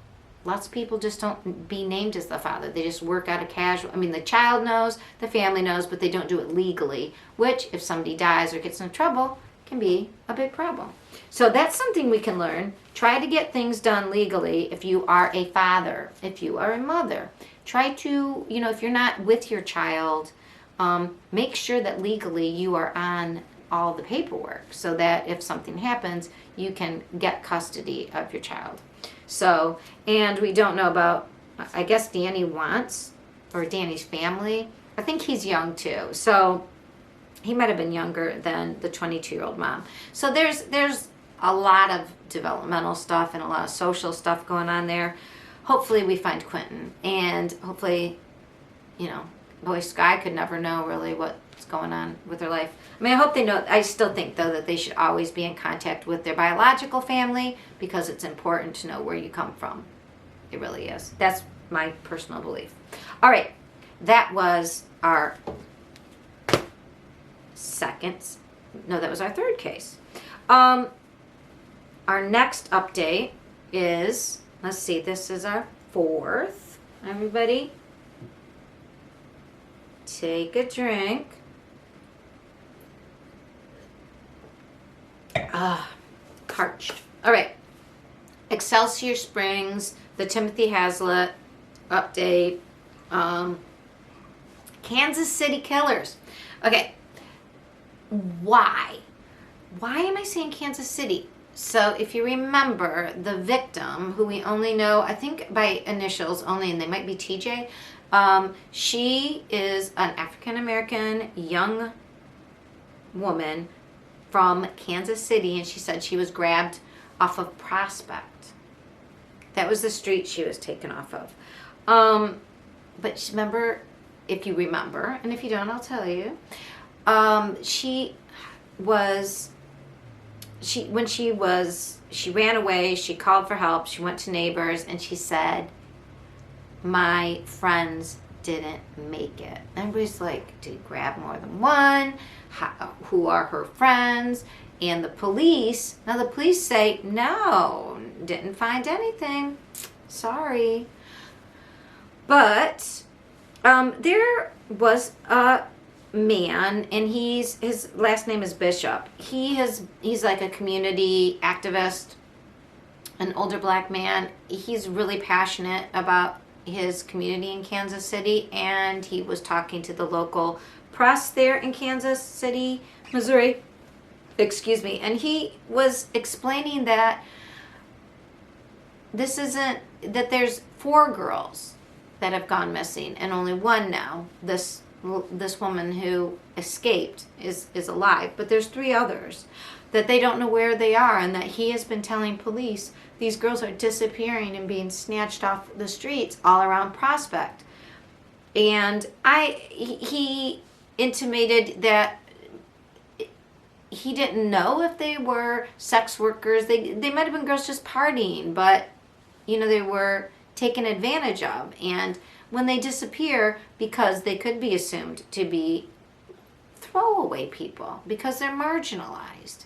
Speaker 1: Lots of people just don't be named as the father. They just work out a casual. I mean, the child knows, the family knows, but they don't do it legally, which if somebody dies or gets in trouble, can be a big problem. So that's something we can learn. Try to get things done legally if you are a father, if you are a mother. Try to, if you're not with your child, make sure that legally you are on all the paperwork so that if something happens, you can get custody of your child. So, and we don't know about, I guess Danny's family. I think he's young too. So he might have been younger than the 22-year-old mom. So there's a lot of developmental stuff and a lot of social stuff going on there. Hopefully we find Quinton, and hopefully, boy, Sky could never know really what's going on with their life. I mean, I hope they know. I still think, though, that they should always be in contact with their biological family because it's important to know where you come from. It really is. That's my personal belief. All right. That was our third case. Our next update is, let's see, this is our fourth. Everybody, take a drink. Parched. All right. Excelsior Springs, the Timothy Hazlitt update. Kansas City killers. Okay. Why am I saying Kansas City? So if you remember, the victim, who we only know, I think by initials only, and they might be TJ, she is an African-American young woman from Kansas City, and she said she was grabbed off of Prospect. That was the street she was taken off of. But remember, if you remember, and if you don't, I'll tell you, she ran away, she called for help, she went to neighbors, and she said, my friends didn't make it. Everybody's like, did he grab more than one? Who are her friends? And the police say, no, didn't find anything. Sorry. But there was a man, and his last name is Bishop. He's like a community activist, an older black man. He's really passionate about his community in Kansas City, and he was talking to the local press there in Kansas City, Missouri. Excuse me. And he was explaining that this isn't, that there's 4 girls that have gone missing and only one now. This woman who escaped is alive, but there's 3 others that they don't know where they are, and that he has been telling police these girls are disappearing and being snatched off the streets all around Prospect. And he intimated that he didn't know if they were sex workers. They might have been girls just partying, but they were taken advantage of. And when they disappear, because they could be assumed to be throwaway people because they're marginalized.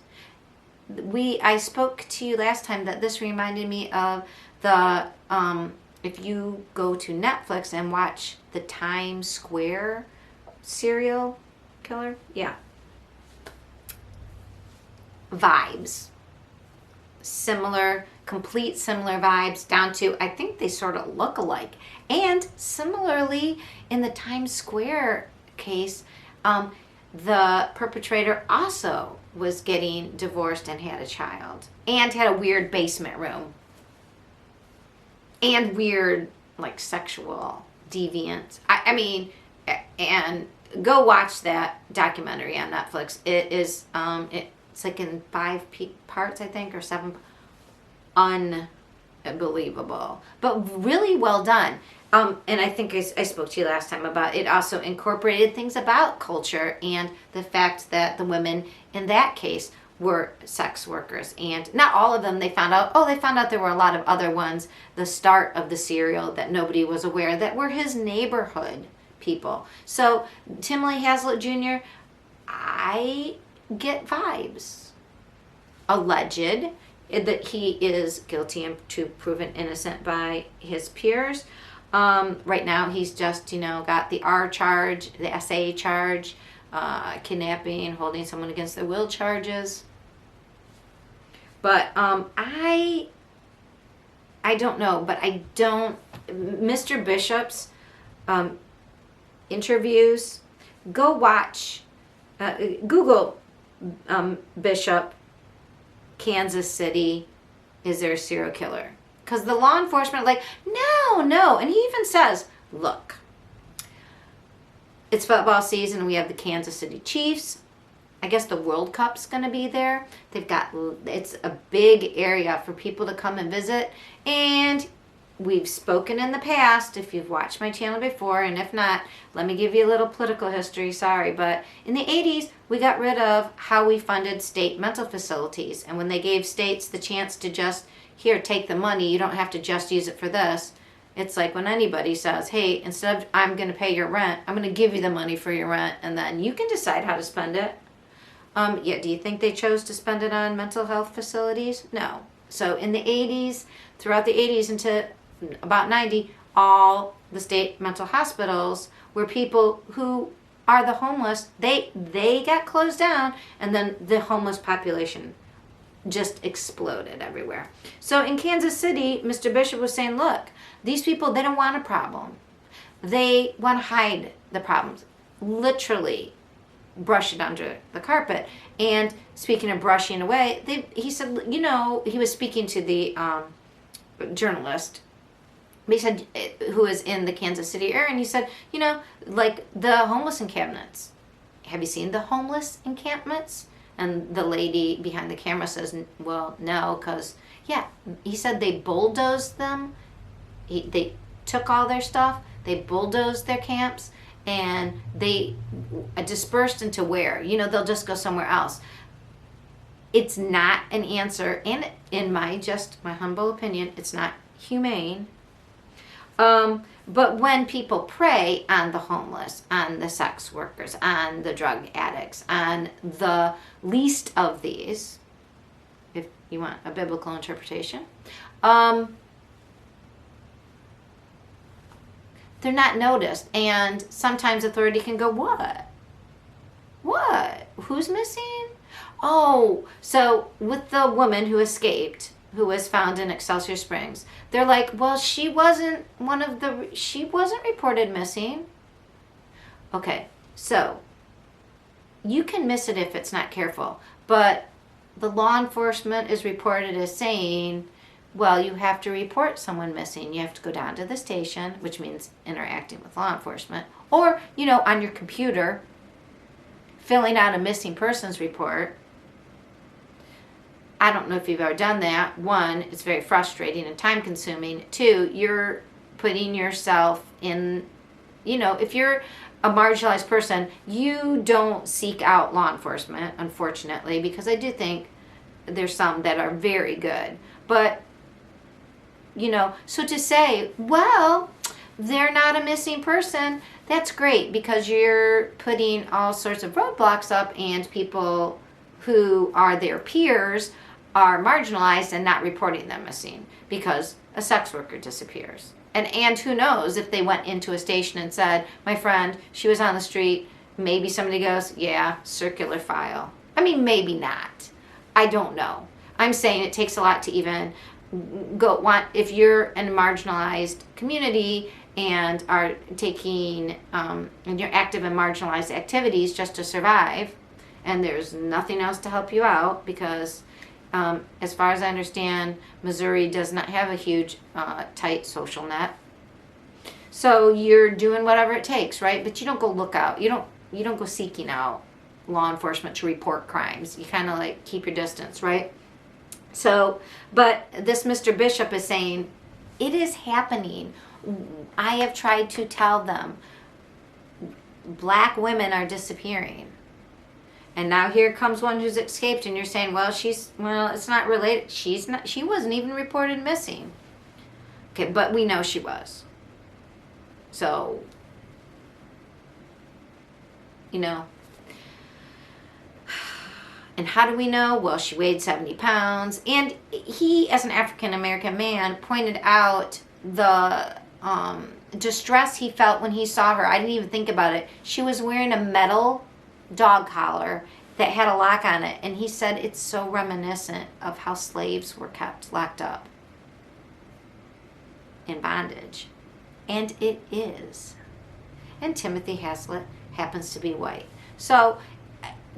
Speaker 1: I spoke to you last time that this reminded me of the if you go to Netflix and watch the Times Square serial killer, vibes, complete similar vibes, down to I think they sort of look alike. And similarly, in the Times Square case, the perpetrator also was getting divorced and had a child, and had a weird basement room, and weird sexual deviance. I mean, and go watch that documentary on Netflix. It is it's in 5 parts, I think, or 7. Unbelievable, but really well done. And I think I spoke to you last time about it. Also incorporated things about culture and the fact that the women in that case were sex workers, and not all of them. They found out there were a lot of other ones, the start of the serial, that nobody was aware that were his neighborhood people. So Tim Lee Hazlitt Jr., I get vibes. Alleged that he is guilty and proven innocent by his peers. Right now he's just, got the R charge, the SA charge, kidnapping, holding someone against their will charges. But I don't know, but Mr. Bishop's interviews, go watch, Google Bishop, Kansas City, is there a serial killer? Because the law enforcement no. And he even says, look, it's football season. We have the Kansas City Chiefs. I guess the World Cup's going to be there. It's a big area for people to come and visit. And we've spoken in the past, if you've watched my channel before, and if not, let me give you a little political history, sorry. But in the 80s, we got rid of how we funded state mental facilities. And when they gave states the chance to just, here, take the money, you don't have to just use it for this. It's like when anybody says, hey, instead of I'm going to pay your rent, I'm going to give you the money for your rent, and then you can decide how to spend it. Do you think they chose to spend it on mental health facilities? No. So in the 80s, throughout the 80s into about 90, all the state mental hospitals were people who are the homeless. They got closed down, and then the homeless population just exploded everywhere. So in Kansas City, Mr. Bishop was saying, look, these people, they don't want a problem. They want to hide the problems. Literally brush it under the carpet. And speaking of brushing away, he said, he was speaking to the journalist, he said, who is in the Kansas City area, and he said, the homeless encampments. Have you seen the homeless encampments? And the lady behind the camera says, well, no, because, he said they bulldozed them. They took all their stuff, they bulldozed their camps, and they dispersed into where? They'll just go somewhere else. It's not an answer, and in my humble opinion, it's not humane. But when people prey on the homeless, on the sex workers, on the drug addicts, on the least of these, if you want a biblical interpretation, they're not noticed. And sometimes authority can go, what? Who's missing? Oh, so with the woman who escaped, who was found in Excelsior Springs. They're like, well, she wasn't reported missing. Okay, so you can miss it if it's not careful, but the law enforcement is reported as saying, well, you have to report someone missing. You have to go down to the station, which means interacting with law enforcement, or, on your computer, filling out a missing persons report. I don't know if you've ever done that. One, it's very frustrating and time consuming. Two, you're putting yourself in, if you're a marginalized person, you don't seek out law enforcement, unfortunately, because I do think there's some that are very good. But, so to say, well, they're not a missing person, that's great, because you're putting all sorts of roadblocks up, and people who are their peers are marginalized and not reporting them missing because a sex worker disappears. And who knows if they went into a station and said, my friend, she was on the street, maybe somebody goes, yeah, circular file. I mean, maybe not. I don't know. I'm saying it takes a lot to even if you're in a marginalized community and are taking, and you're active in marginalized activities just to survive, and there's nothing else to help you out because, as far as I understand, Missouri does not have a huge, tight social net. So you're doing whatever it takes, right? But you don't go look out. You don't go seeking out law enforcement to report crimes. You kind of like keep your distance, right? So, but this Mr. Bishop is saying, it is happening. I have tried to tell them, black women are disappearing. And now here comes one who's escaped, and you're saying, well, it's not related. She wasn't even reported missing. Okay, but we know she was. So, and how do we know? Well, she weighed 70 pounds. And he, as an African-American man, pointed out the distress he felt when he saw her. I didn't even think about it. She was wearing a metal dog collar that had a lock on it, and he said it's so reminiscent of how slaves were kept locked up in bondage. And it is. And Timothy Haslett happens to be white. So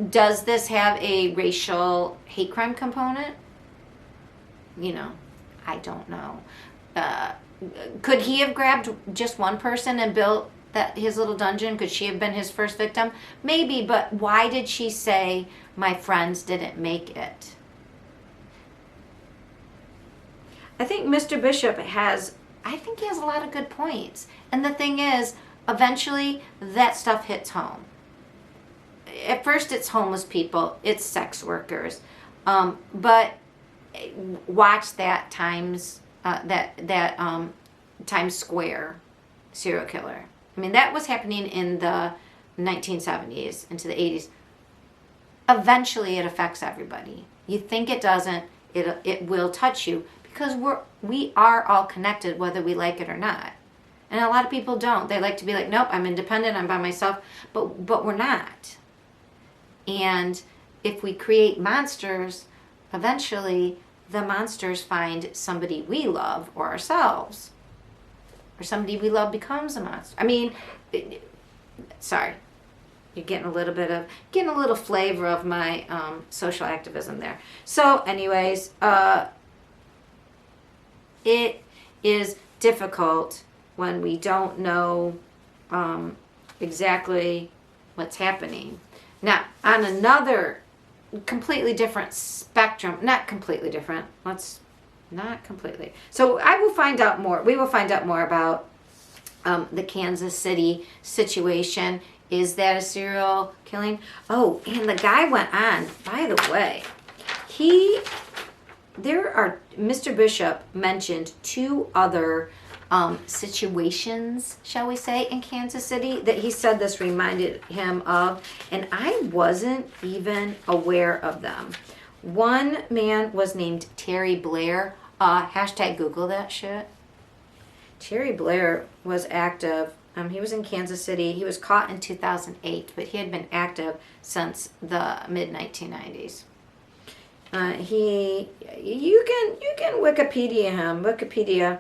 Speaker 1: does this have a racial hate crime component? I don't know. Could he have grabbed just one person and built his little dungeon? Could she have been his first victim? Maybe, but why did she say, my friends didn't make it? I think Mr. Bishop has a lot of good points. And the thing is, eventually, that stuff hits home. At first, it's homeless people, it's sex workers. But watch that Times Square serial killer. I mean, that was happening in the 1970s into the 80s. Eventually, it affects everybody. You think it doesn't, it will touch you because we are all connected, whether we like it or not. And a lot of people don't. They like to be like, nope, I'm independent, I'm by myself, but we're not. And if we create monsters, eventually the monsters find somebody we love or ourselves. Or somebody we love becomes a monster. I mean, sorry, you're getting a little flavor of my social activism there. So, anyways, it is difficult when we don't know exactly what's happening. Now, on another completely different spectrum, not completely different. Not completely. So I will find out more. We will find out more about the Kansas City situation. Is that a serial killing? Oh, and the guy went on, by the way, Mr. Bishop mentioned 2 other situations, shall we say, in Kansas City that he said this reminded him of, and I wasn't even aware of them. One man was named Terry Blair. Hashtag Google that shit. Terry Blair was active. He was in Kansas City. He was caught in 2008, but he had been active since the mid-1990s. You can Wikipedia him. Wikipedia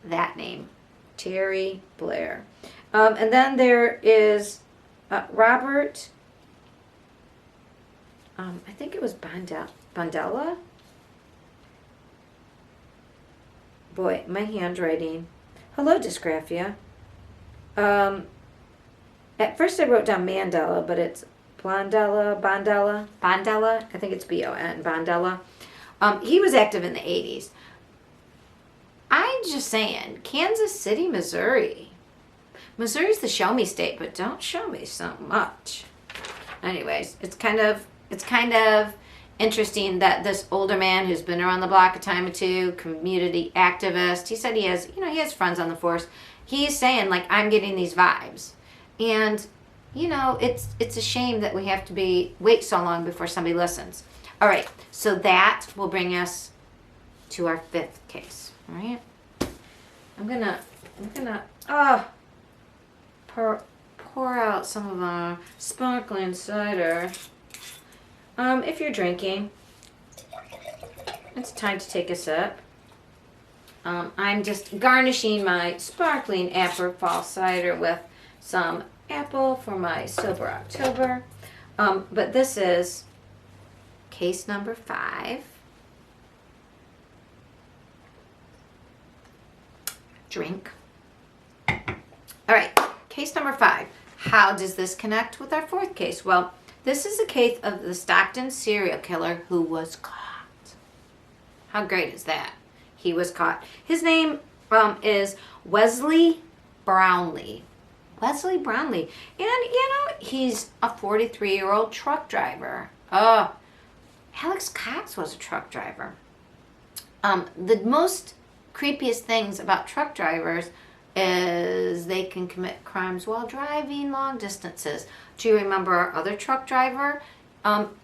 Speaker 1: that name, Terry Blair. And then there is Robert. I think it was Bondella. Boy, my handwriting. Hello, dysgraphia. At first I wrote down Mandela, but it's Bondella. I think it's B-O-N, Bondella. He was active in the 80s. I'm just saying, Kansas City, Missouri. Missouri's the show me state, but don't show me so much. Anyways, it's kind of interesting that this older man who's been around the block a time or two, community activist, he said he has friends on the force. He's saying, like, I'm getting these vibes. And, it's a shame that we have to wait so long before somebody listens. All right, so that will bring us to our fifth case. All right, I'm gonna pour out some of our sparkling cider. If you're drinking, it's time to take a sip. I'm just garnishing my sparkling apricot cider with some apple for my sober October. But this is case number 5. Drink. All right, case number 5. How does this connect with our fourth case? Well, this is a case of the Stockton serial killer who was caught. How great is that? He was caught. His name is Wesley Brownlee. Wesley Brownlee. And, he's a 43-year-old truck driver. Alex Cox was a truck driver. The most creepiest things about truck drivers is they can commit crimes while driving long distances. Do you remember our other truck driver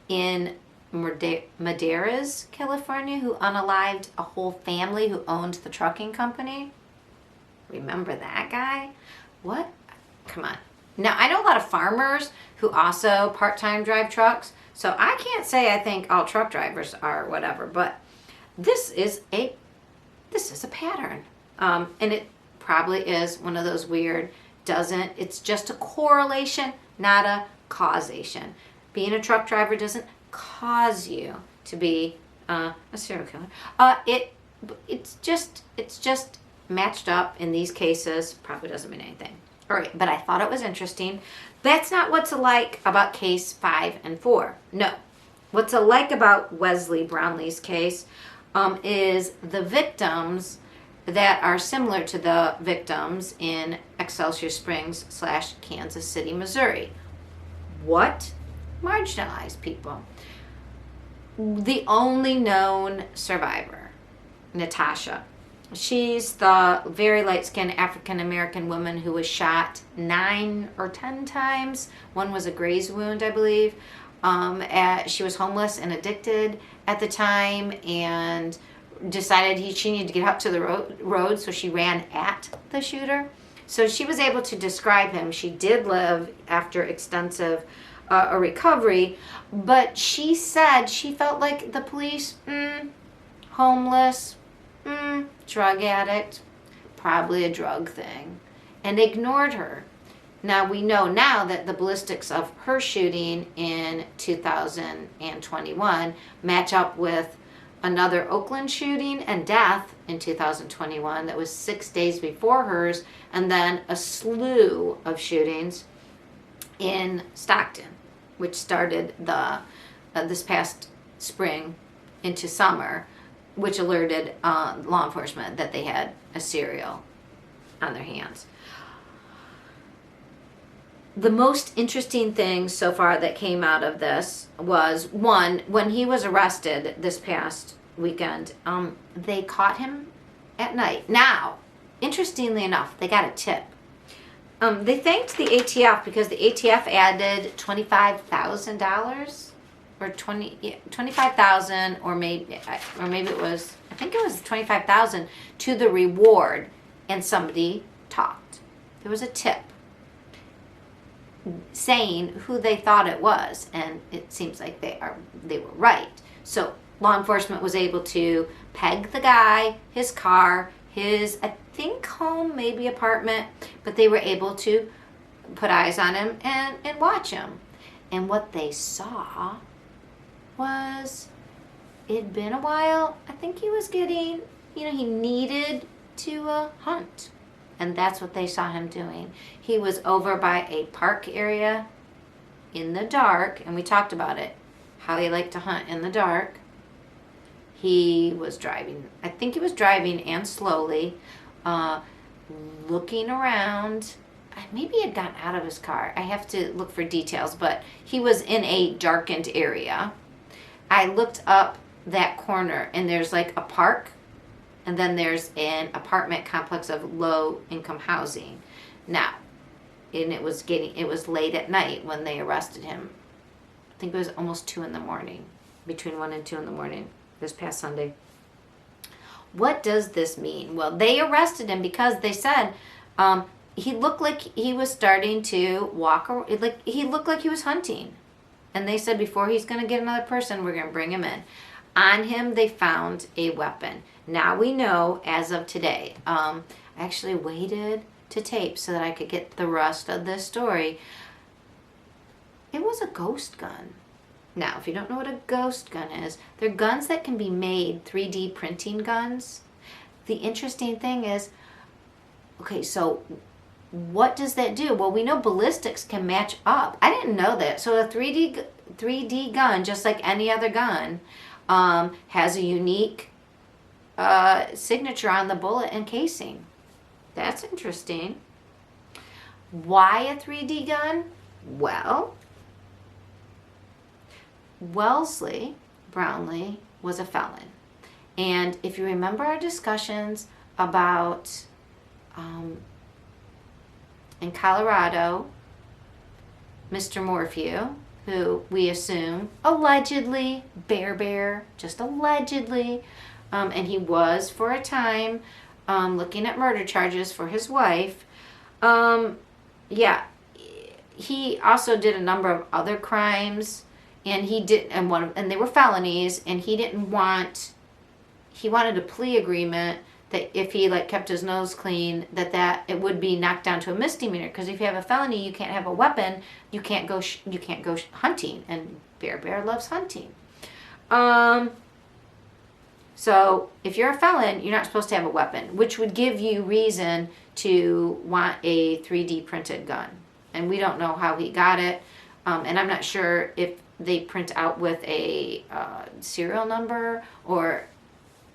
Speaker 1: in Madeiras, California, who unalived a whole family who owned the trucking company? Remember that guy? What? Come on. Now, I know a lot of farmers who also part-time drive trucks, so I can't say I think all truck drivers are whatever, but this is a pattern. And it probably is one of those weird, it's just a correlation, not a causation. Being a truck driver doesn't cause you to be a serial killer. It's just matched up in these cases. Probably doesn't mean anything. All right, but I thought it was interesting. That's not what's alike about case 5 and 4. No. What's alike about Wesley Brownlee's case is the victims that are similar to the victims in Excelsior Springs / Kansas City, Missouri. What? Marginalized people. The only known survivor, Natasha. She's the very light-skinned African-American woman who was shot 9 or 10 times. One was a graze wound, I believe. She was homeless and addicted at the time and decided she needed to get up to the road, so she ran at the shooter. So she was able to describe him. She did live after extensive recovery, but she said she felt like the police, homeless, drug addict, probably a drug thing, and ignored her. Now, we know now that the ballistics of her shooting in 2021 match up with another Oakland shooting and death in 2021 that was 6 days before hers, and then a slew of shootings in Stockton, which started this past spring into summer, which alerted law enforcement that they had a serial on their hands. The most interesting thing so far that came out of this was, one, when he was arrested this past weekend, they caught him at night. Now, interestingly enough, they got a tip. They thanked the ATF because the ATF added $25,000 or $25,000 or maybe it was, I think it was $25,000 to the reward, and somebody talked. There was a tip. saying who they thought it was, and it seems like they were right. So law enforcement was able to peg the guy, his car, his, I think, home, maybe apartment, but they were able to put eyes on him and watch him. And what they saw was, it'd been a while. I think he was getting, he needed to hunt. And that's what they saw him doing. He was over by a park area in the dark, and we talked about it, how they like to hunt in the dark. He was driving, I think he was driving and slowly, looking around. Maybe he had gotten out of his car. I have to look for details, but he was in a darkened area. I looked up that corner, and there's like a park, and then there's an apartment complex of low income housing. Now, and it was late at night when they arrested him. I think it was almost 2 a.m, between 1 and 2 a.m, this past Sunday. What does this mean? Well, they arrested him because they said he looked like he was starting to walk, like he looked like he was hunting. And they said, before he's going to get another person, we're going to bring him in. On him, they found a weapon. Now we know, as of today, I actually waited to tape so that I could get the rest of this story. It was a ghost gun. Now, if you don't know what a ghost gun is, they're guns that can be made, 3D printing guns. The interesting thing is, okay, so what does that do? Well, we know ballistics can match up. I didn't know that. So a 3D gun, just like any other gun, has a unique signature on the bullet and casing. That's interesting. Why a 3D gun? Well, Wellesley Brownlee was a felon. And if you remember our discussions about in Colorado, Mr. Morphew, who we assume allegedly, just allegedly, and he was for a time looking at murder charges for his wife. Yeah, he also did a number of other crimes, and and they were felonies, and he wanted a plea agreement that if he kept his nose clean, that it would be knocked down to a misdemeanor. Because if you have a felony, you can't have a weapon. You can't go hunting, and Bear loves hunting. So if you're a felon, you're not supposed to have a weapon, which would give you reason to want a 3D printed gun. And we don't know how he got it, and I'm not sure if they print out with a serial number or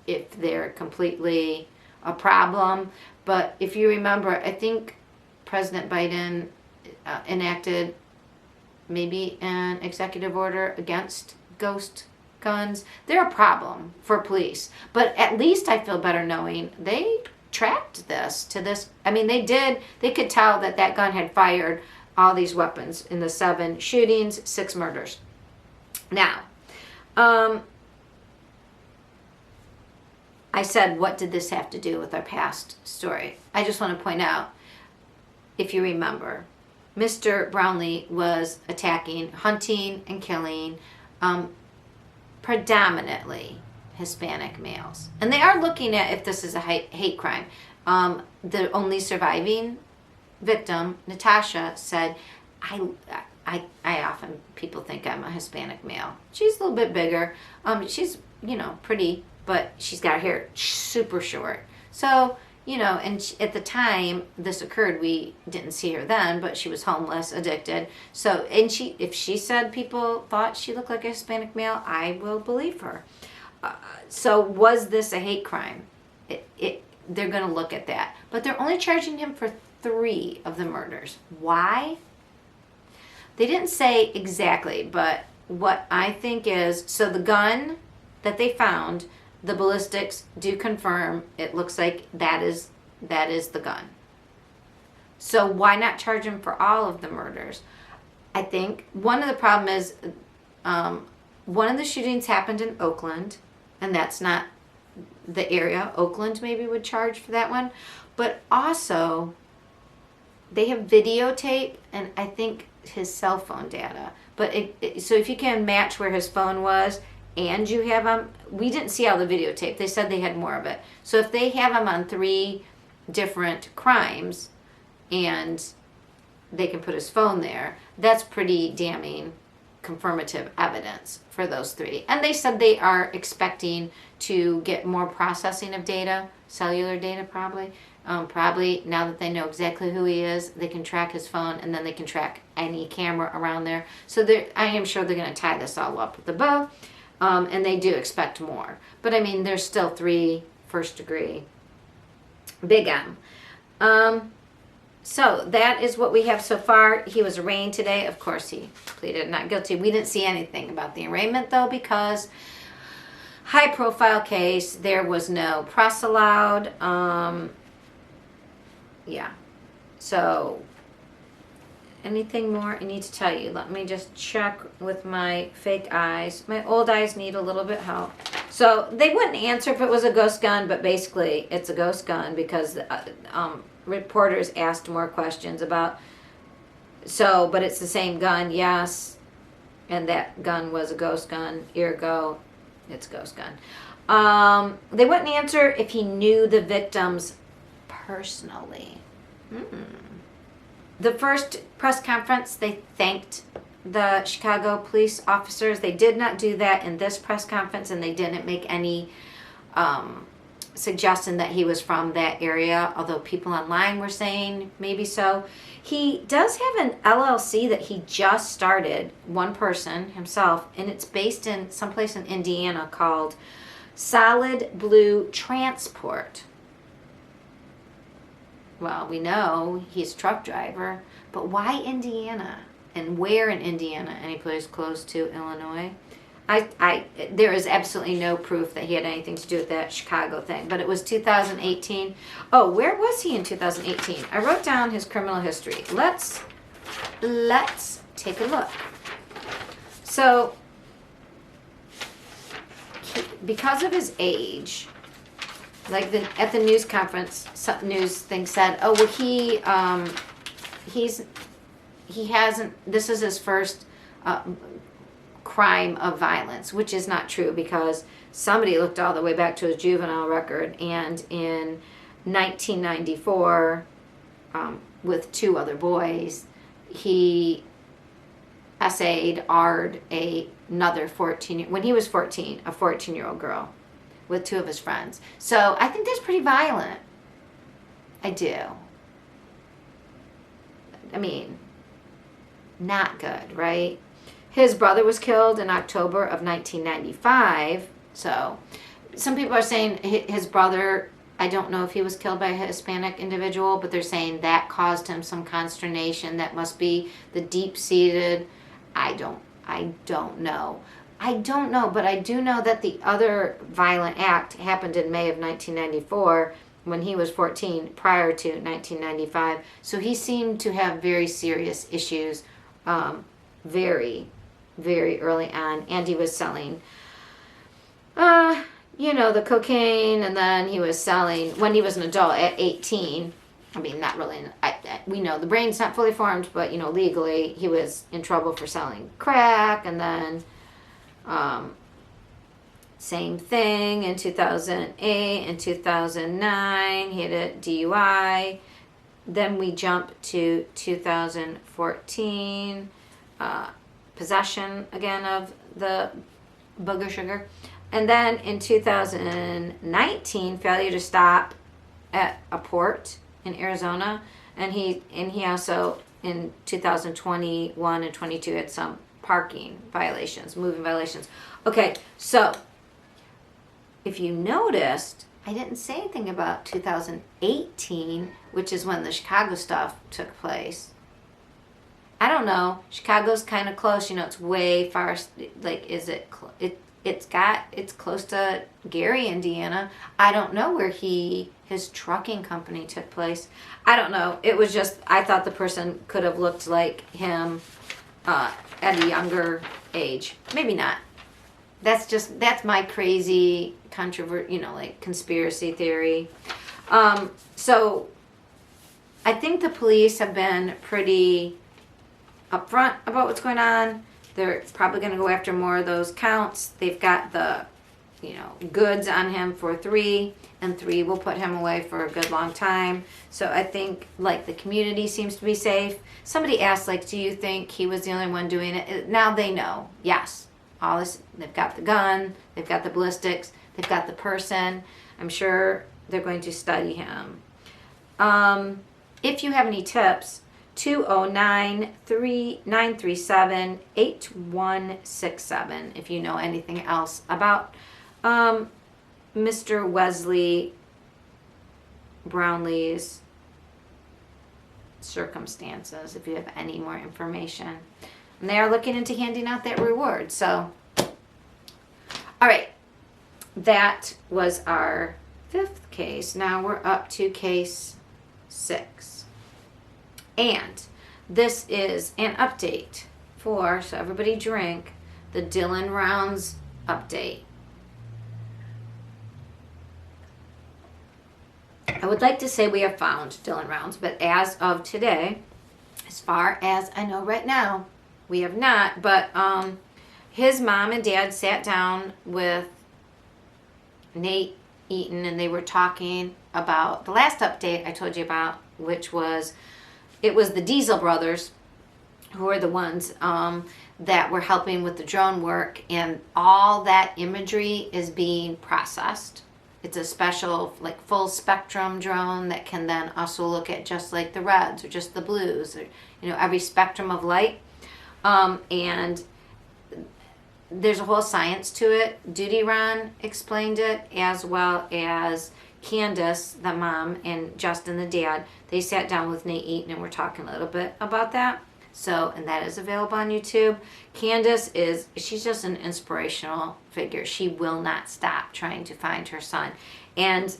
Speaker 1: if they're completely a problem. But if you remember, I think President Biden enacted maybe an executive order against ghost guns. They're a problem for police. But at least I feel better knowing they tracked this to this. I mean, they could tell that gun had fired all these weapons in the 7 shootings, 6 murders. Now, I said, what did this have to do with our past story? I just want to point out, if you remember, Mr. Brownlee was attacking, hunting, and killing predominantly Hispanic males. And they are looking at if this is a hate crime. The only surviving victim, Natasha, said, I often, people think I'm a Hispanic male. She's a little bit bigger. She's, pretty, but she's got her hair super short. So, and at the time this occurred, we didn't see her then, but she was homeless, addicted. So, and if she said people thought she looked like a Hispanic male, I will believe her. So was this a hate crime? They're going to look at that. But they're only charging him for 3 of the murders. Why? They didn't say exactly, but what I think is, so the gun that they found, the ballistics do confirm it looks like that is the gun. So why not charge him for all of the murders? I think one of the problem is one of the shootings happened in Oakland, and that's not the area. Oakland maybe would charge for that one. But also, they have videotape, and I think his cell phone data. But so if you can match where his phone was and you have him, we didn't see all the videotape. They said they had more of it. So if they have him on 3 different crimes and they can put his phone there, that's pretty damning confirmative evidence for those 3. And they said they are expecting to get more processing of data, cellular data probably. Probably now that they know exactly who he is, they can track his phone, and then they can track any camera around there. So I am sure they're going to tie this all up with a bow, and they do expect more. But I mean, there's still 3 first degree, big M. So that is what we have so far. He was arraigned today. Of course, he pleaded not guilty. We didn't see anything about the arraignment, though, because high profile case, there was no press allowed. Yeah. So, anything more I need to tell you? Let me just check with my fake eyes. My old eyes need a little bit help. So, they wouldn't answer if it was a ghost gun, but basically, it's a ghost gun because reporters asked more questions about, but it's the same gun, yes, and that gun was a ghost gun, ergo, it's a ghost gun. They wouldn't answer if he knew the victims personally. The first press conference, they thanked the Chicago police officers. They did not do that in this press conference, and they didn't make any suggestion that he was from that area, although people online were saying maybe so. He does have an LLC that he just started, one person himself, and it's based in someplace in Indiana called Solid Blue Transport. Well, we know he's a truck driver, but why Indiana? And where in Indiana? Any place close to Illinois? There is absolutely no proof that he had anything to do with that Chicago thing, but it was 2018. Oh, where was he in 2018? I wrote down his criminal history. Let's take a look. So, because of his age, like at the news conference, some news thing said, oh, well, he hasn't, this is his first crime of violence, which is not true because somebody looked all the way back to his juvenile record, and in 1994, with 2 other boys, he essayed another 14, when he was 14, a 14-year-old girl with 2 of his friends. So I think that's pretty violent. I do. I mean, not good, right? His brother was killed in October of 1995. So some people are saying his brother, I don't know if he was killed by a Hispanic individual, but they're saying that caused him some consternation. That must be the deep-seated, I don't know. I don't know, but I do know that the other violent act happened in May of 1994 when he was 14, prior to 1995. So he seemed to have very serious issues very, very early on. And he was selling, the cocaine, and then he was selling, when he was an adult at 18, I mean, not really, we know the brain's not fully formed, but, legally he was in trouble for selling crack, and then same thing in 2008 and 2009, he had a DUI. Then we jump to 2014, possession again of the booger sugar. And then in 2019, failure to stop at a port in Arizona. And he also, in 2021 and 22, had some parking violations, moving violations. Okay, so if you noticed, I didn't say anything about 2018, which is when the Chicago stuff took place. I don't know. Chicago's kind of close. It's way far. Like, is it? It's close to Gary, Indiana. I don't know where his trucking company took place. I don't know. It was just, I thought the person could have looked like him at a younger age. Maybe not. That's my crazy conspiracy theory. So I think the police have been pretty upfront about what's going on. They're probably going to go after more of those counts. They've got the, goods on him for 3, and 3 will put him away for a good long time. So I think, like, the community seems to be safe. Somebody asked, like, do you think he was the only one doing it? Now they know. Yes. All this, they've got the gun, they've got the ballistics, they've got the person. I'm sure they're going to study him. If you have any tips, 209-937-8167 if you know anything else about Mr. Wesley Brownlee's circumstances, if you have any more information. And they are looking into handing out that reward. So, all right, that was our 5th case. Now we're up to case 6. And this is an update for, so everybody drink, the Dylan Rounds update. I would like to say we have found Dylan Rounds, but as of today, as far as I know right now, we have not. But his mom and dad sat down with Nate Eaton, and they were talking about the last update I told you about, which was, it was the Diesel brothers who are the ones that were helping with the drone work, and all that imagery is being processed. It's a special, like, full spectrum drone that can then also look at just like the reds or just the blues, or every spectrum of light. And there's a whole science to it. Duty Ron explained it, as well as Candace, the mom, and Justin, the dad. They sat down with Nate Eaton and were talking a little bit about that. So, and that is available on YouTube. Candace she's just an inspirational figure. She will not stop trying to find her son. And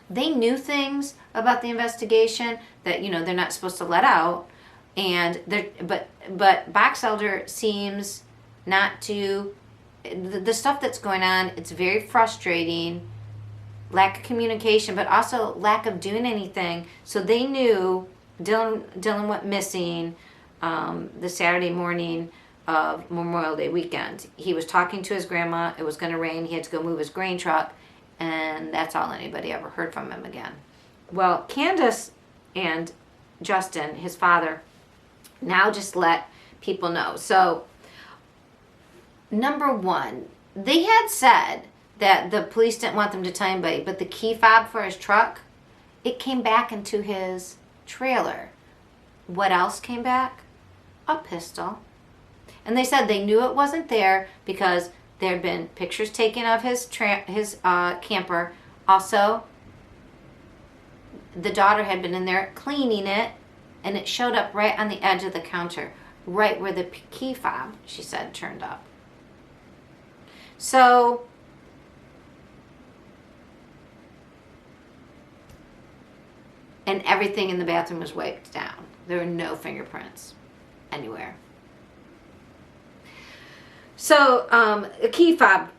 Speaker 1: they knew things about the investigation that, they're not supposed to let out. And but Box Elder seems not to, the stuff that's going on, it's very frustrating. Lack of communication, but also lack of doing anything. So they knew Dylan went missing the Saturday morning of Memorial Day weekend. He was talking to his grandma. It was going to rain. He had to go move his grain truck, and that's all anybody ever heard from him again. Well, Candace and Justin, his father, now just let people know. So, number 1, they had said that the police didn't want them to tell anybody, but the key fob for his truck, it came back into his trailer. What else came back? A pistol. And they said they knew it wasn't there because there had been pictures taken of his camper. Also, the daughter had been in there cleaning it, and it showed up right on the edge of the counter, right where the key fob, she said, turned up. So, and everything in the bathroom was wiped down. There were no fingerprints anywhere. So, a key fob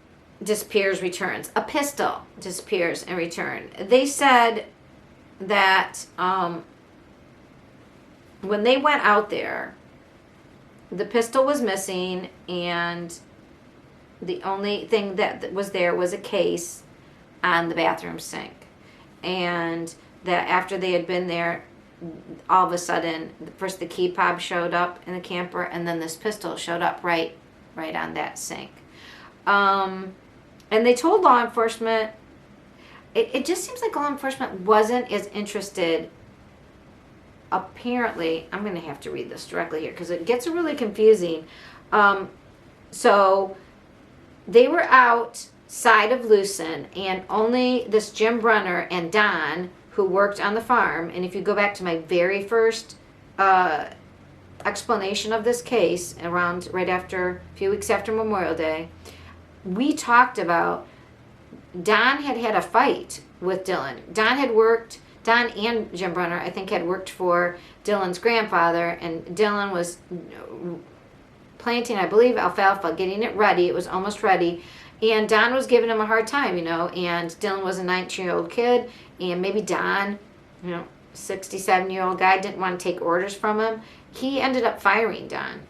Speaker 1: disappears, returns. A pistol disappears and returns. They said that when they went out there, the pistol was missing, and the only thing that was there was a case on the bathroom sink. And that after they had been there, all of a sudden, first the key fob showed up in the camper, and then this pistol showed up right on that sink. And they told law enforcement, it just seems like law enforcement wasn't as interested. Apparently, I'm going to have to read this directly here because it gets really confusing. So they were outside of Lucin, and only this Jim Brunner and Don, who worked on the farm, and if you go back to my very first explanation of this case, around a few weeks after Memorial Day, we talked about Don had a fight with Dylan. Don and Jim Brunner, I think, had worked for Dylan's grandfather, and Dylan was planting, I believe, alfalfa, getting it ready. It was almost ready. And Don was giving him a hard time, and Dylan was a 19-year-old kid, and maybe Don, 67-year-old guy didn't want to take orders from him. He ended up firing Don.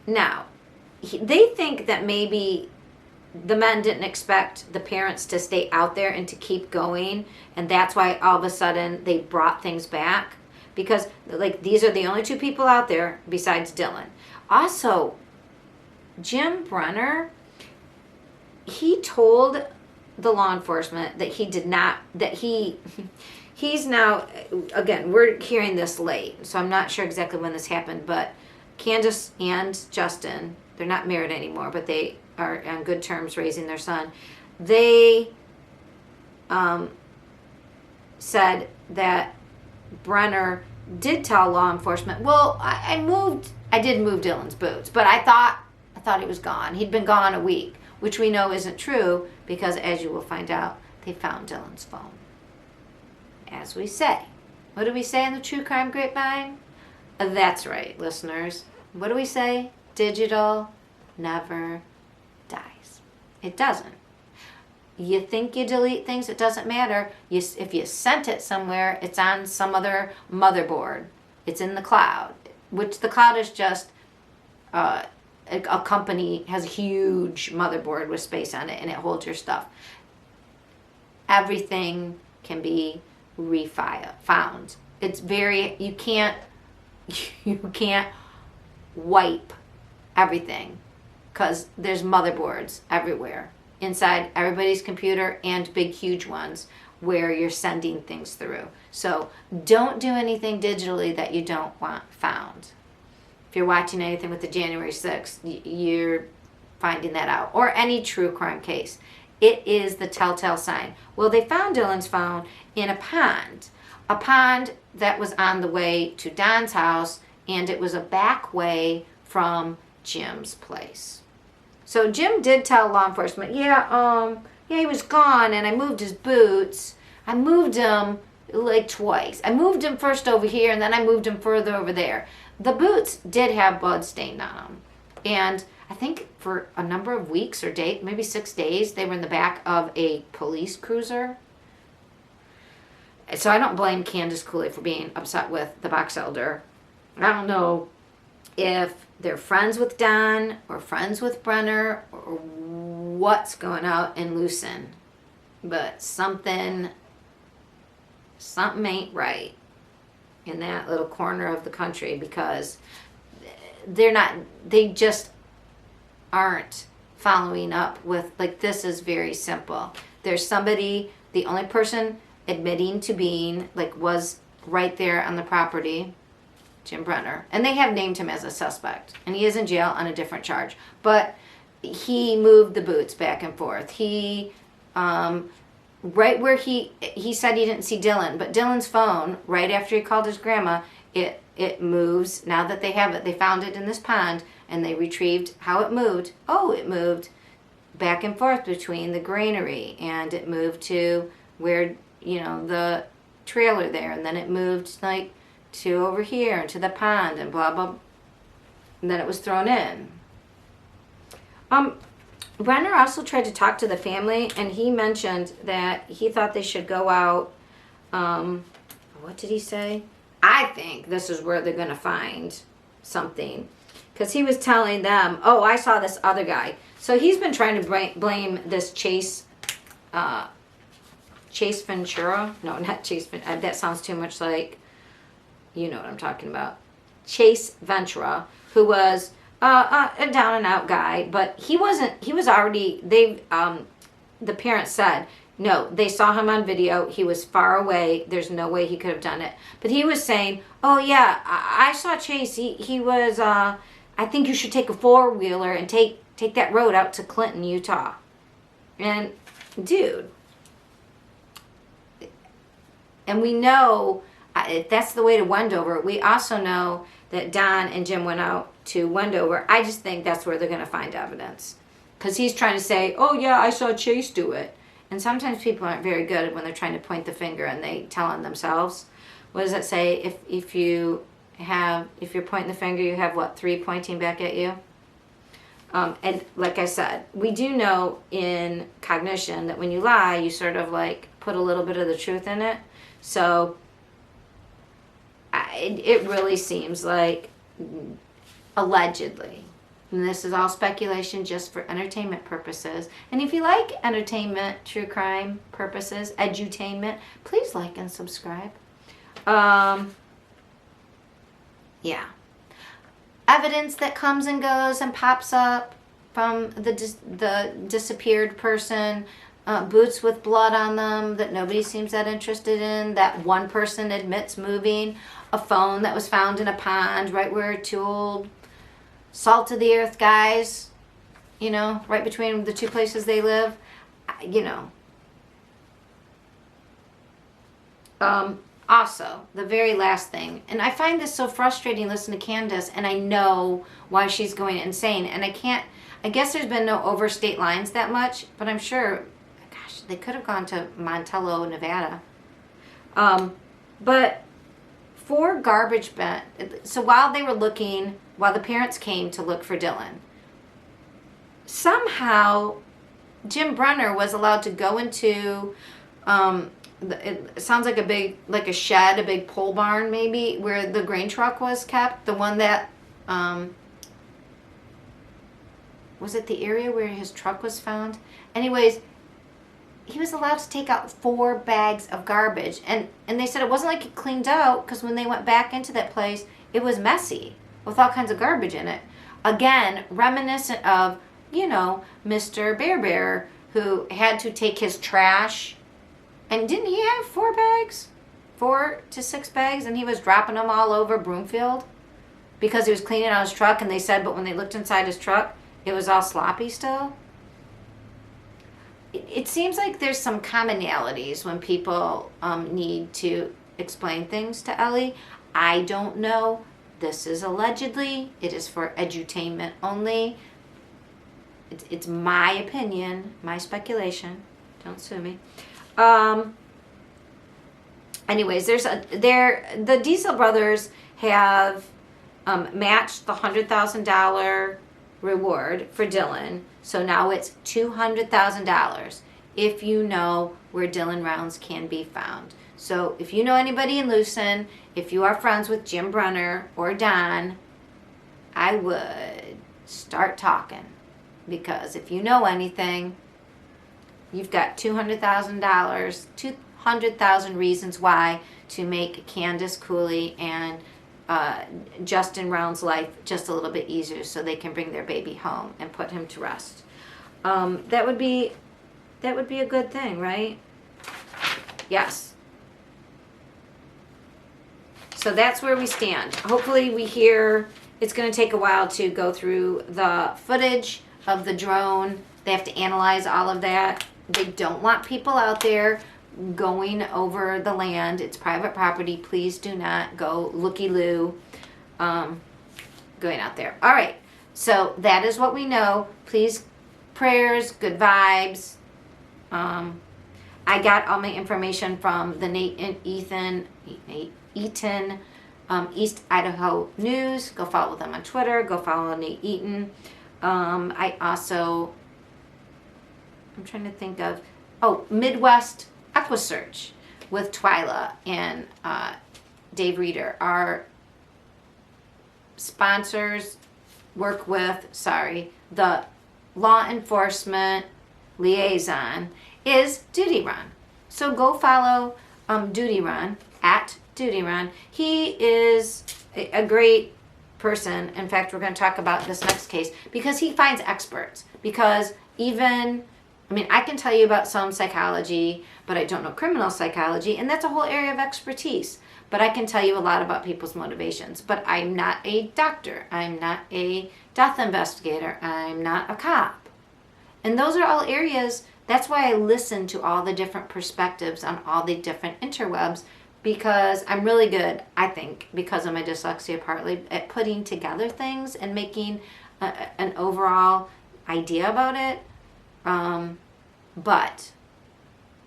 Speaker 1: Now, they think that maybe the men didn't expect the parents to stay out there and to keep going, and that's why all of a sudden they brought things back, because like these are the only two people out there besides Dylan. Also, Jim Brenner, he told the law enforcement that he did not, that he's now, again, we're hearing this late, so I'm not sure exactly when this happened, but Candace and Justin, they're not married anymore, but they are on good terms raising their son. They said that Brenner did tell law enforcement, well, I did move Dylan's boots, but I thought he was gone. He'd been gone a week, which we know isn't true because, as you will find out, they found Dylan's phone. As we say. What do we say in the True Crime Grapevine? That's right, listeners. What do we say? Digital never dies. It doesn't. You think you delete things, it doesn't matter. If you sent it somewhere, it's on some other motherboard. It's in the cloud, which the cloud is just a company has a huge motherboard with space on it, and it holds your stuff. Everything can be found. It's very, you can't wipe everything because there's motherboards everywhere inside everybody's computer and big huge ones where you're sending things through. So don't do anything digitally that you don't want found. If you're watching anything with the January 6th, you're finding that out. Or any true crime case. It is the telltale sign. Well, they found Dylan's phone in a pond that was on the way to Don's house, and it was a back way from Jim's place. So Jim did tell law enforcement, yeah, he was gone, and I moved his boots. I moved him like twice. I moved him first over here, and then I moved him further over there. The boots did have blood stained on them, and I think for a number of weeks or days, maybe 6 days, they were in the back of a police cruiser. So I don't blame Candace Cooley for being upset with the box elder. I don't know if they're friends with Don or friends with Brenner or what's going out in Lucin, but something ain't right in that little corner of the country, because they just aren't following up with, like, this is very simple. There's somebody, the only person admitting to being, like, was right there on the property, Jim Brenner, and they have named him as a suspect, and he is in jail on a different charge, but he moved the boots back and forth. He right where he said he didn't see Dylan, but Dylan's phone, right after he called his grandma, it moves. Now that they have it, they found it in this pond, and they retrieved how it moved. Oh, it moved back and forth between the granary, and it moved to where, the trailer there, and then it moved like to over here into the pond, and blah blah, and then it was thrown in. Brenner also tried to talk to the family, and he mentioned that he thought they should go out. What did he say? I think this is where they're going to find something, because he was telling them, oh, I saw this other guy. So he's been trying to blame this Chase Ventura. No, not Chase Ventura. That sounds too much like, you know what I'm talking about. Chase Ventura, who was a down and out guy, but he wasn't. He was already. The parents said no. They saw him on video. He was far away. There's no way he could have done it. But he was saying, "Oh yeah, I saw Chase. He was. I think you should take a 4-wheeler and take that road out to Clinton, Utah." And dude, and we know if that's the way to Wendover. We also know that Don and Jim went out to Wendover. I just think that's where they're going to find evidence, because he's trying to say, oh yeah, I saw Chase do it. And sometimes people aren't very good when they're trying to point the finger and they tell on themselves. What does it say? If you're pointing the finger, you have what, 3 pointing back at you? And like I said, we do know in cognition that when you lie, you sort of like put a little bit of the truth in it. So it really seems like, allegedly, and this is all speculation just for entertainment purposes. And if you like entertainment, true crime purposes, edutainment, please like and subscribe. Yeah. Evidence that comes and goes and pops up from the disappeared person. Boots with blood on them that nobody seems that interested in, that one person admits moving, a phone that was found in a pond right where two old salt of the earth guys, you know, right between the two places they live, you know. Also, the very last thing, and I find this so frustrating listening to Candace, and I know why she's going insane, and I guess there's been no overstate lines that much, but I'm sure, gosh, they could have gone to Montello, Nevada. But for garbage bin, so while the parents came to look for Dylan, somehow Jim Brenner was allowed to go into, it sounds like a shed, a big pole barn maybe, where the grain truck was kept, the one that, was it the area where his truck was found? Anyways, he was allowed to take out 4 bags of garbage. And they said it wasn't like it cleaned out, because when they went back into that place, it was messy with all kinds of garbage in it. Again, reminiscent of, you know, Mr. Bear, who had to take his trash. And didn't he have 4 bags? 4 to 6 bags? And he was dropping them all over Broomfield because he was cleaning out his truck. And they said, but when they looked inside his truck, it was all sloppy still. It seems like there's some commonalities when people need to explain things to Ellie. I don't know. This is allegedly. It is for edutainment only. It's my opinion, my speculation. Don't sue me. Anyways, the Diesel brothers have matched the $100,000 reward for Dylan. So now it's $200,000 if you know where Dylan Rounds can be found. So if you know anybody in Lucin, if you are friends with Jim Brenner or Don, I would start talking. Because if you know anything, you've got $200,000, 200,000 reasons why to make Candace Cooley and Justin Round's life just a little bit easier so they can bring their baby home and put him to rest. That would be a good thing, right? Yes. So that's where we stand. Hopefully we hear, it's going to take a while to go through the footage of the drone. They have to analyze all of that. They don't want people out there going over the land. It's private property. Please do not go looky-loo going out there. All right. So that is what we know. Please, prayers, good vibes. I got all my information from the Nate and Eaton East Idaho News. Go follow them on Twitter. Go follow Nate Eaton. I also, I'm trying to think of, Midwest Equisearch with Twyla and Dave Reeder. Our sponsors work with, the law enforcement liaison is Duty Run. So go follow Duty Run, at Duty Run. He is a great person. In fact, we're going to talk about this next case because he finds experts. Because I can tell you about some psychology, but I don't know criminal psychology, and that's a whole area of expertise. But I can tell you a lot about people's motivations. But I'm not a doctor. I'm not a death investigator. I'm not a cop. And those are all areas, that's why I listen to all the different perspectives on all the different interwebs, because I'm really good, I think, because of my dyslexia partly, at putting together things and making an overall idea about it. But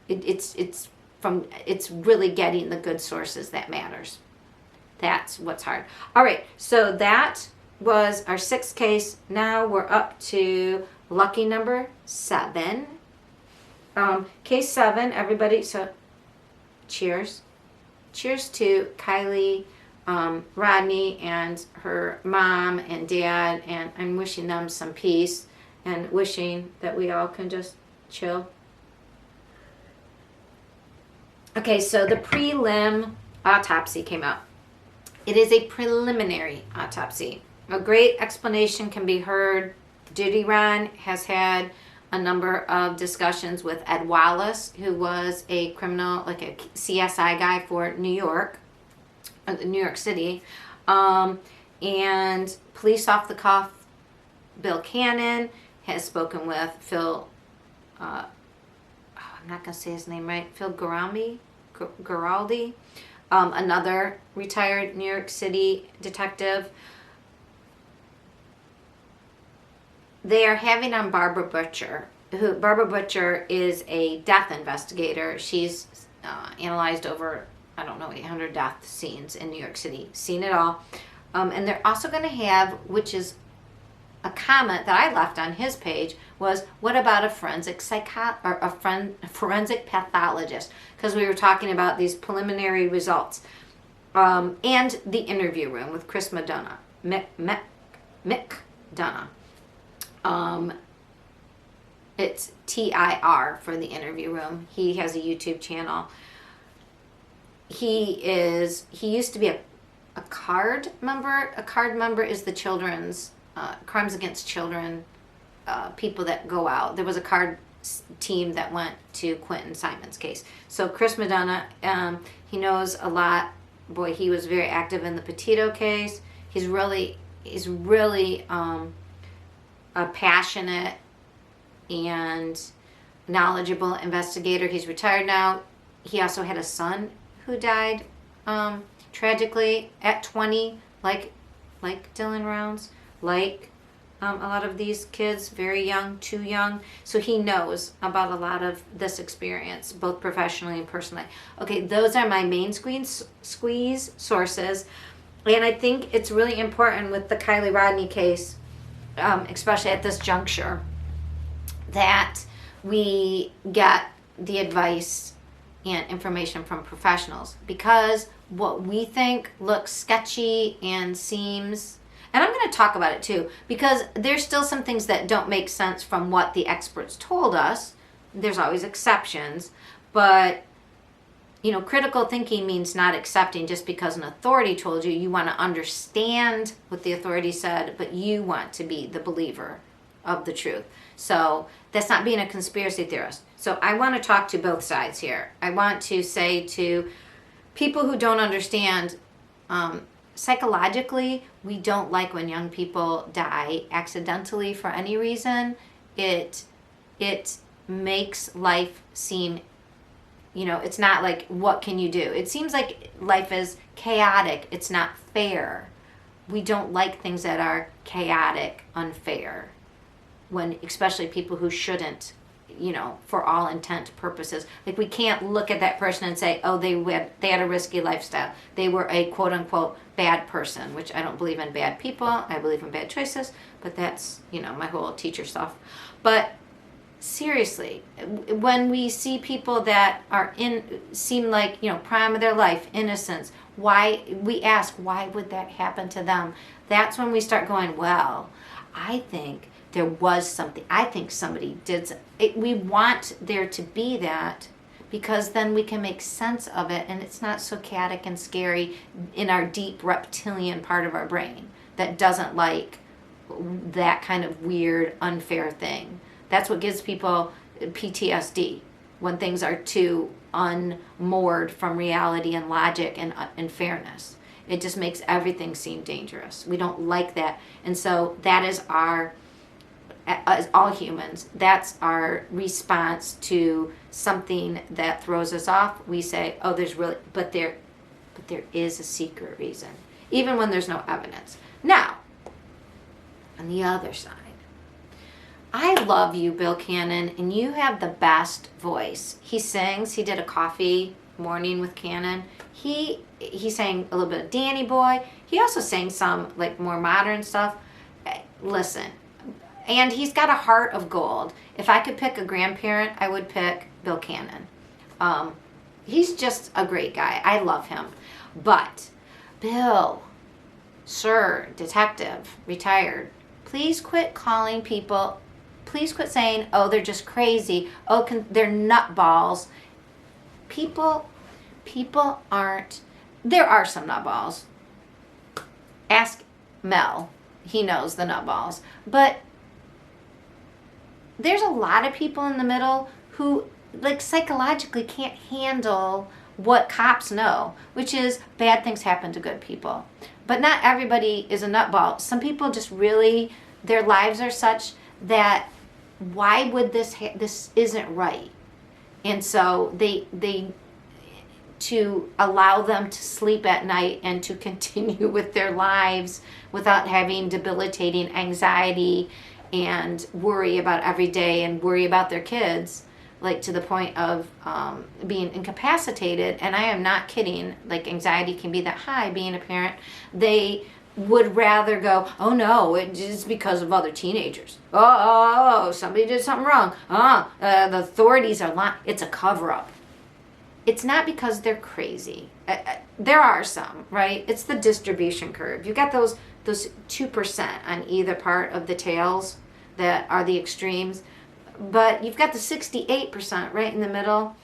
Speaker 1: it's really getting the good sources that matters. That's what's hard. All right, so that was our 6th case. Now we're up to lucky number 7. Case 7, everybody, so cheers. Cheers to Kylie, Rodney, and her mom and dad, and I'm wishing them some peace and wishing that we all can just chill. Okay, so the prelim autopsy came out. It is a preliminary autopsy. A great explanation can be heard. Judy Ron has had a number of discussions with Ed Wallace, who was a criminal, like a CSI guy for New York City, and police off the cuff Bill Cannon has spoken with Phil, I'm not going to say his name right, Phil Garaldi, another retired New York City detective. They are having on Barbara Butcher. Barbara Butcher is a death investigator. She's analyzed over, 800 death scenes in New York City. Seen it all. And they're also going to have, which is a comment that I left on his page, was what about a forensic forensic pathologist? Because we were talking about these preliminary results. And the interview room with Chris Madonna. Mick Donna. It's TIR for the interview room. He has a YouTube channel. He used to be a CARD member. A CARD member is the children's, crimes against children, people that go out. There was a CARD team that went to Quinton Simon's case. So Chris Madonna, he knows a lot. Boy, he was very active in the Petito case. He's really a passionate and knowledgeable investigator. He's retired now. He also had a son who died tragically at 20, like Dylan Rounds, like a lot of these kids, very young, too young. So he knows about a lot of this experience, both professionally and personally. Okay, those are my main squeeze sources. And I think it's really important with the Kylie Rodney case, especially at this juncture, that we get the advice and information from professionals, because what we think looks sketchy and seems, and I'm going to talk about it too, because there's still some things that don't make sense from what the experts told us. There's always exceptions, but critical thinking means not accepting just because an authority told you. You want to understand what the authority said, but you want to be the believer of the truth. So that's not being a conspiracy theorist. So I want to talk to both sides here. I want to say to people who don't understand, psychologically, we don't like when young people die accidentally for any reason. It makes life seem, it's not like, what can you do? It seems like life is chaotic. It's not fair. We don't like things that are chaotic, unfair, when especially people who shouldn't, for all intent purposes. Like, we can't look at that person and say, oh, they had a risky lifestyle. They were a quote unquote bad person, which I don't believe in bad people. I believe in bad choices, but that's, my whole teacher stuff. But seriously, when we see people that seem like, prime of their life, innocence, we ask, why would that happen to them? That's when we start going, well, I think there was something. I think somebody did it. We want there to be that, because then we can make sense of it, and it's not so chaotic and scary in our deep reptilian part of our brain that doesn't like that kind of weird, unfair thing. That's what gives people PTSD, when things are too unmoored from reality and logic and fairness. It just makes everything seem dangerous. We don't like that. And so that is as all humans, that's our response to something that throws us off. We say, oh, but there is a secret reason, even when there's no evidence. Now, on the other side, I love you, Bill Cannon, and you have the best voice. He sings. He did a coffee morning with Cannon. He sang a little bit of Danny Boy. He also sang some like more modern stuff. Listen, And he's got a heart of gold. If I could pick a grandparent, I would pick Bill Cannon. He's just a great guy. I love him. But Bill, sir, detective, retired, please quit calling people, please quit saying, oh, they're just crazy. Oh, they're nutballs. People aren't, there are some nutballs. Ask Mel. He knows the nutballs. But there's a lot of people in the middle who, like, psychologically can't handle what cops know, which is bad things happen to good people. But not everybody is a nutball. Some people just really, their lives are such that why would this isn't right. And so they to allow them to sleep at night and to continue with their lives without having debilitating anxiety and worry about every day and worry about their kids, like to the point of being incapacitated. And I am not kidding, like anxiety can be that high being a parent. They would rather go, oh no, it's because of other teenagers. Oh, somebody did something wrong. The authorities are lying. It's a cover-up. It's not because they're crazy. There are some, right? It's the distribution curve. You've got those 2% on either part of the tails that are the extremes, but you've got the 68% right in the middle.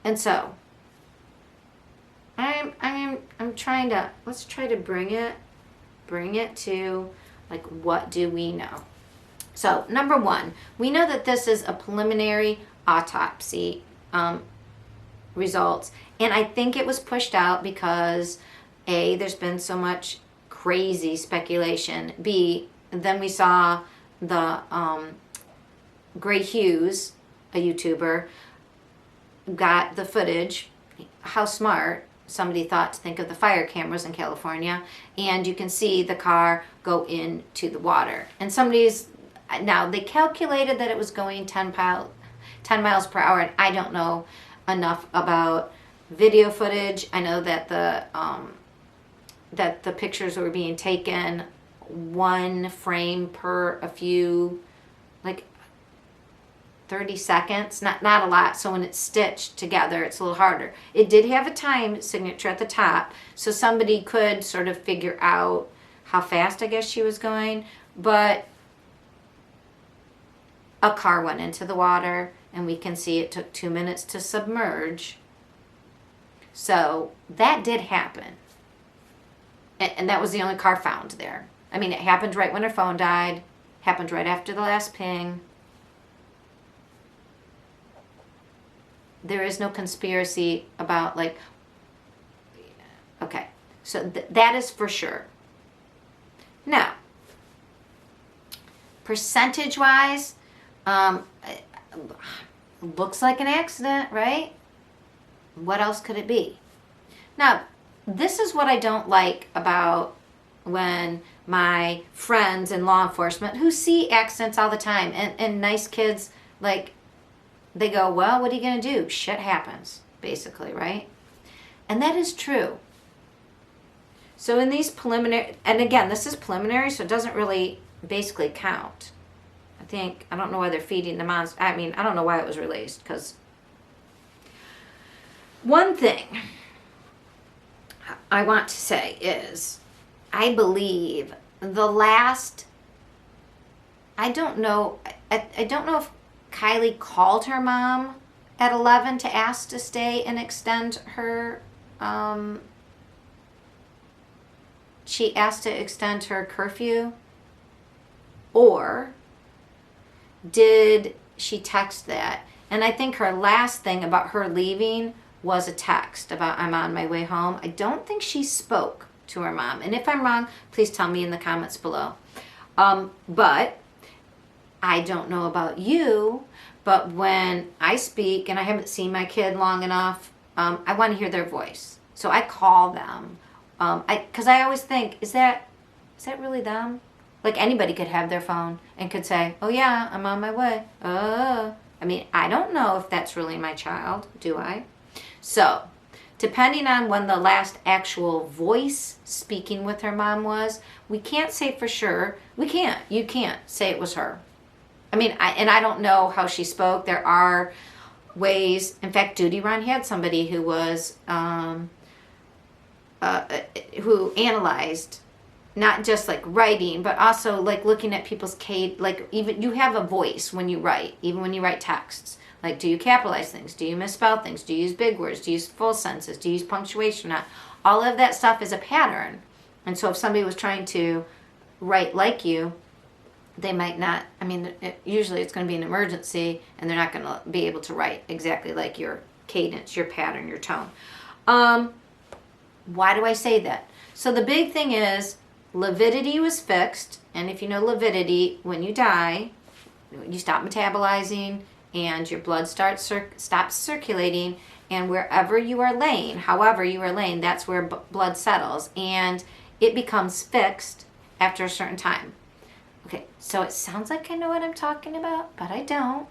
Speaker 1: And so I'm trying to, let's try to bring it to, like, what do we know? So number one, we know that this is a preliminary autopsy results, and I think it was pushed out because A, there's been so much crazy speculation. B, then we saw the Gray Hughes, a YouTuber, got the footage. How smart somebody thought to think of the fire cameras in California, and you can see the car go into the water. And now they calculated that it was going 10 miles per hour, and I don't know enough about video footage. I know that the pictures were being taken one frame per a few, like 30 seconds, not a lot. So when it's stitched together, it's a little harder. It did have a time signature at the top, so somebody could sort of figure out how fast, I guess, she was going. But a car went into the water, and we can see it took 2 minutes to submerge. So that did happen. And that was the only car found there. I mean, it happened right when her phone died, happened right after the last ping. There is no conspiracy about, like, okay, so that is for sure. Now, percentage-wise, looks like an accident, right? What else could it be? Now, this is what I don't like about when my friends in law enforcement who see accidents all the time, and nice kids, like, they go, well, what are you going to do? Shit happens, basically, right? And that is true. So in these preliminary, and again, this is preliminary, so it doesn't really basically count. I don't know why they're feeding the monster. I mean, I don't know why it was released, because one thing I want to say is, I believe the last, I don't know if Kylie called her mom at 11 to ask to stay and extend her, she asked to extend her curfew, or did she text that? And I think her last thing about her leaving was a text about, I'm on my way home. I don't think she spoke to her mom. And if I'm wrong, please tell me in the comments below. But I don't know about you, but when I speak and I haven't seen my kid long enough, I want to hear their voice. So I call them. Because I always think, is that really them? Like, anybody could have their phone and could say, oh yeah, I'm on my way. I mean, I don't know if that's really my child, do I? So, depending on when the last actual voice speaking with her mom was, we can't say for sure. You can't say it was her. I mean, I don't know how she spoke. There are ways. In fact, Duty Run had somebody who was who analyzed, not just like writing, but also like looking at people's like even you have a voice when you write, even when you write texts. Like, do you capitalize things? Do you misspell things? Do you use big words? Do you use full sentences? Do you use punctuation or not? All of that stuff is a pattern. And so if somebody was trying to write like you, they might not, I mean, usually it's going to be an emergency and they're not going to be able to write exactly like your cadence, your pattern, your tone. Why do I say that? So the big thing is lividity was fixed. And if you know lividity, when you die, you stop metabolizing and your blood stops circulating, and wherever you are laying, however you are laying, that's where blood settles, and it becomes fixed after a certain time. Okay, so it sounds like I know what I'm talking about, but I don't.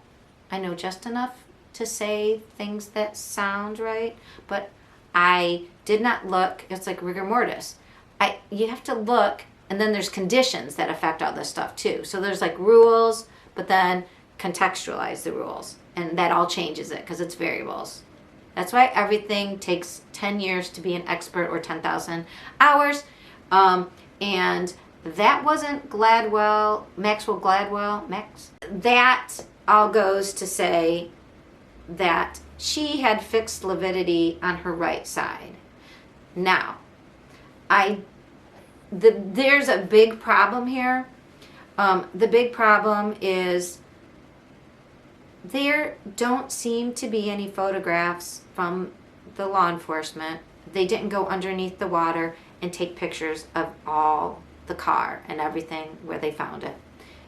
Speaker 1: I know just enough to say things that sound right, but I did not look. It's like rigor mortis. You have to look, and then there's conditions that affect all this stuff too. So there's like rules, but then contextualize the rules, and that all changes it because it's variables. That's why everything takes 10 years to be an expert, or 10,000 hours. And that wasn't Maxwell Gladwell. That all goes to say that she had fixed lividity on her right side. Now, there's a big problem here. The big problem is there don't seem to be any photographs from the law enforcement. They didn't go underneath the water and take pictures of all the car and everything where they found it.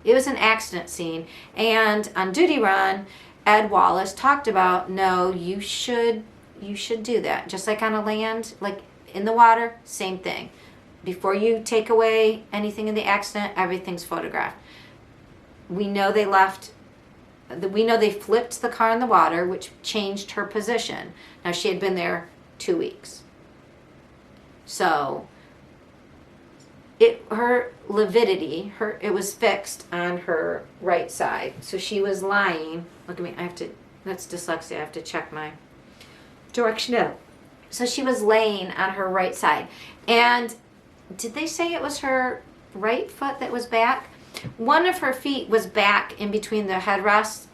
Speaker 1: It was an accident scene. And on Duty Run, Ed Wallace talked about, no, you should do that. Just like on a land, like in the water, same thing. Before you take away anything in the accident, everything's photographed. We know they flipped the car in the water, which changed her position. Now, she had been there 2 weeks. So, her lividity, it was fixed on her right side. So she was lying. Look at me, that's dyslexia, I have to check my direction out. So she was laying on her right side. And did they say it was her right foot that was back? One of her feet was back in between the headrests,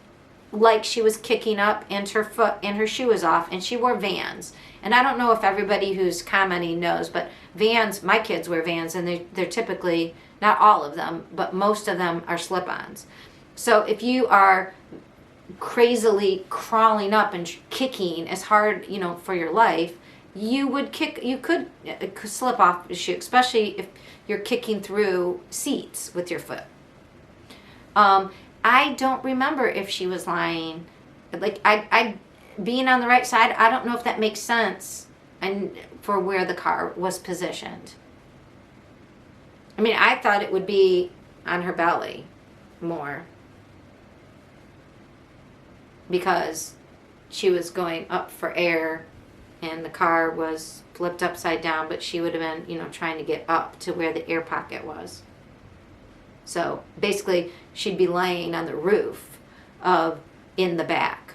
Speaker 1: like she was kicking up, and her shoe was off, and she wore Vans. And I don't know if everybody who's commenting knows, but Vans, my kids wear Vans, and they're typically, not all of them, but most of them are slip-ons. So if you are crazily crawling up and kicking as hard, for your life, you could slip off the shoe, especially if you're kicking through seats with your foot. I don't remember if she was lying. Like, I being on the right side, I don't know if that makes sense and for where the car was positioned. I mean, I thought it would be on her belly more, because she was going up for air and the car was flipped upside down, but she would have been, trying to get up to where the air pocket was. So basically, she'd be laying on the roof in the back.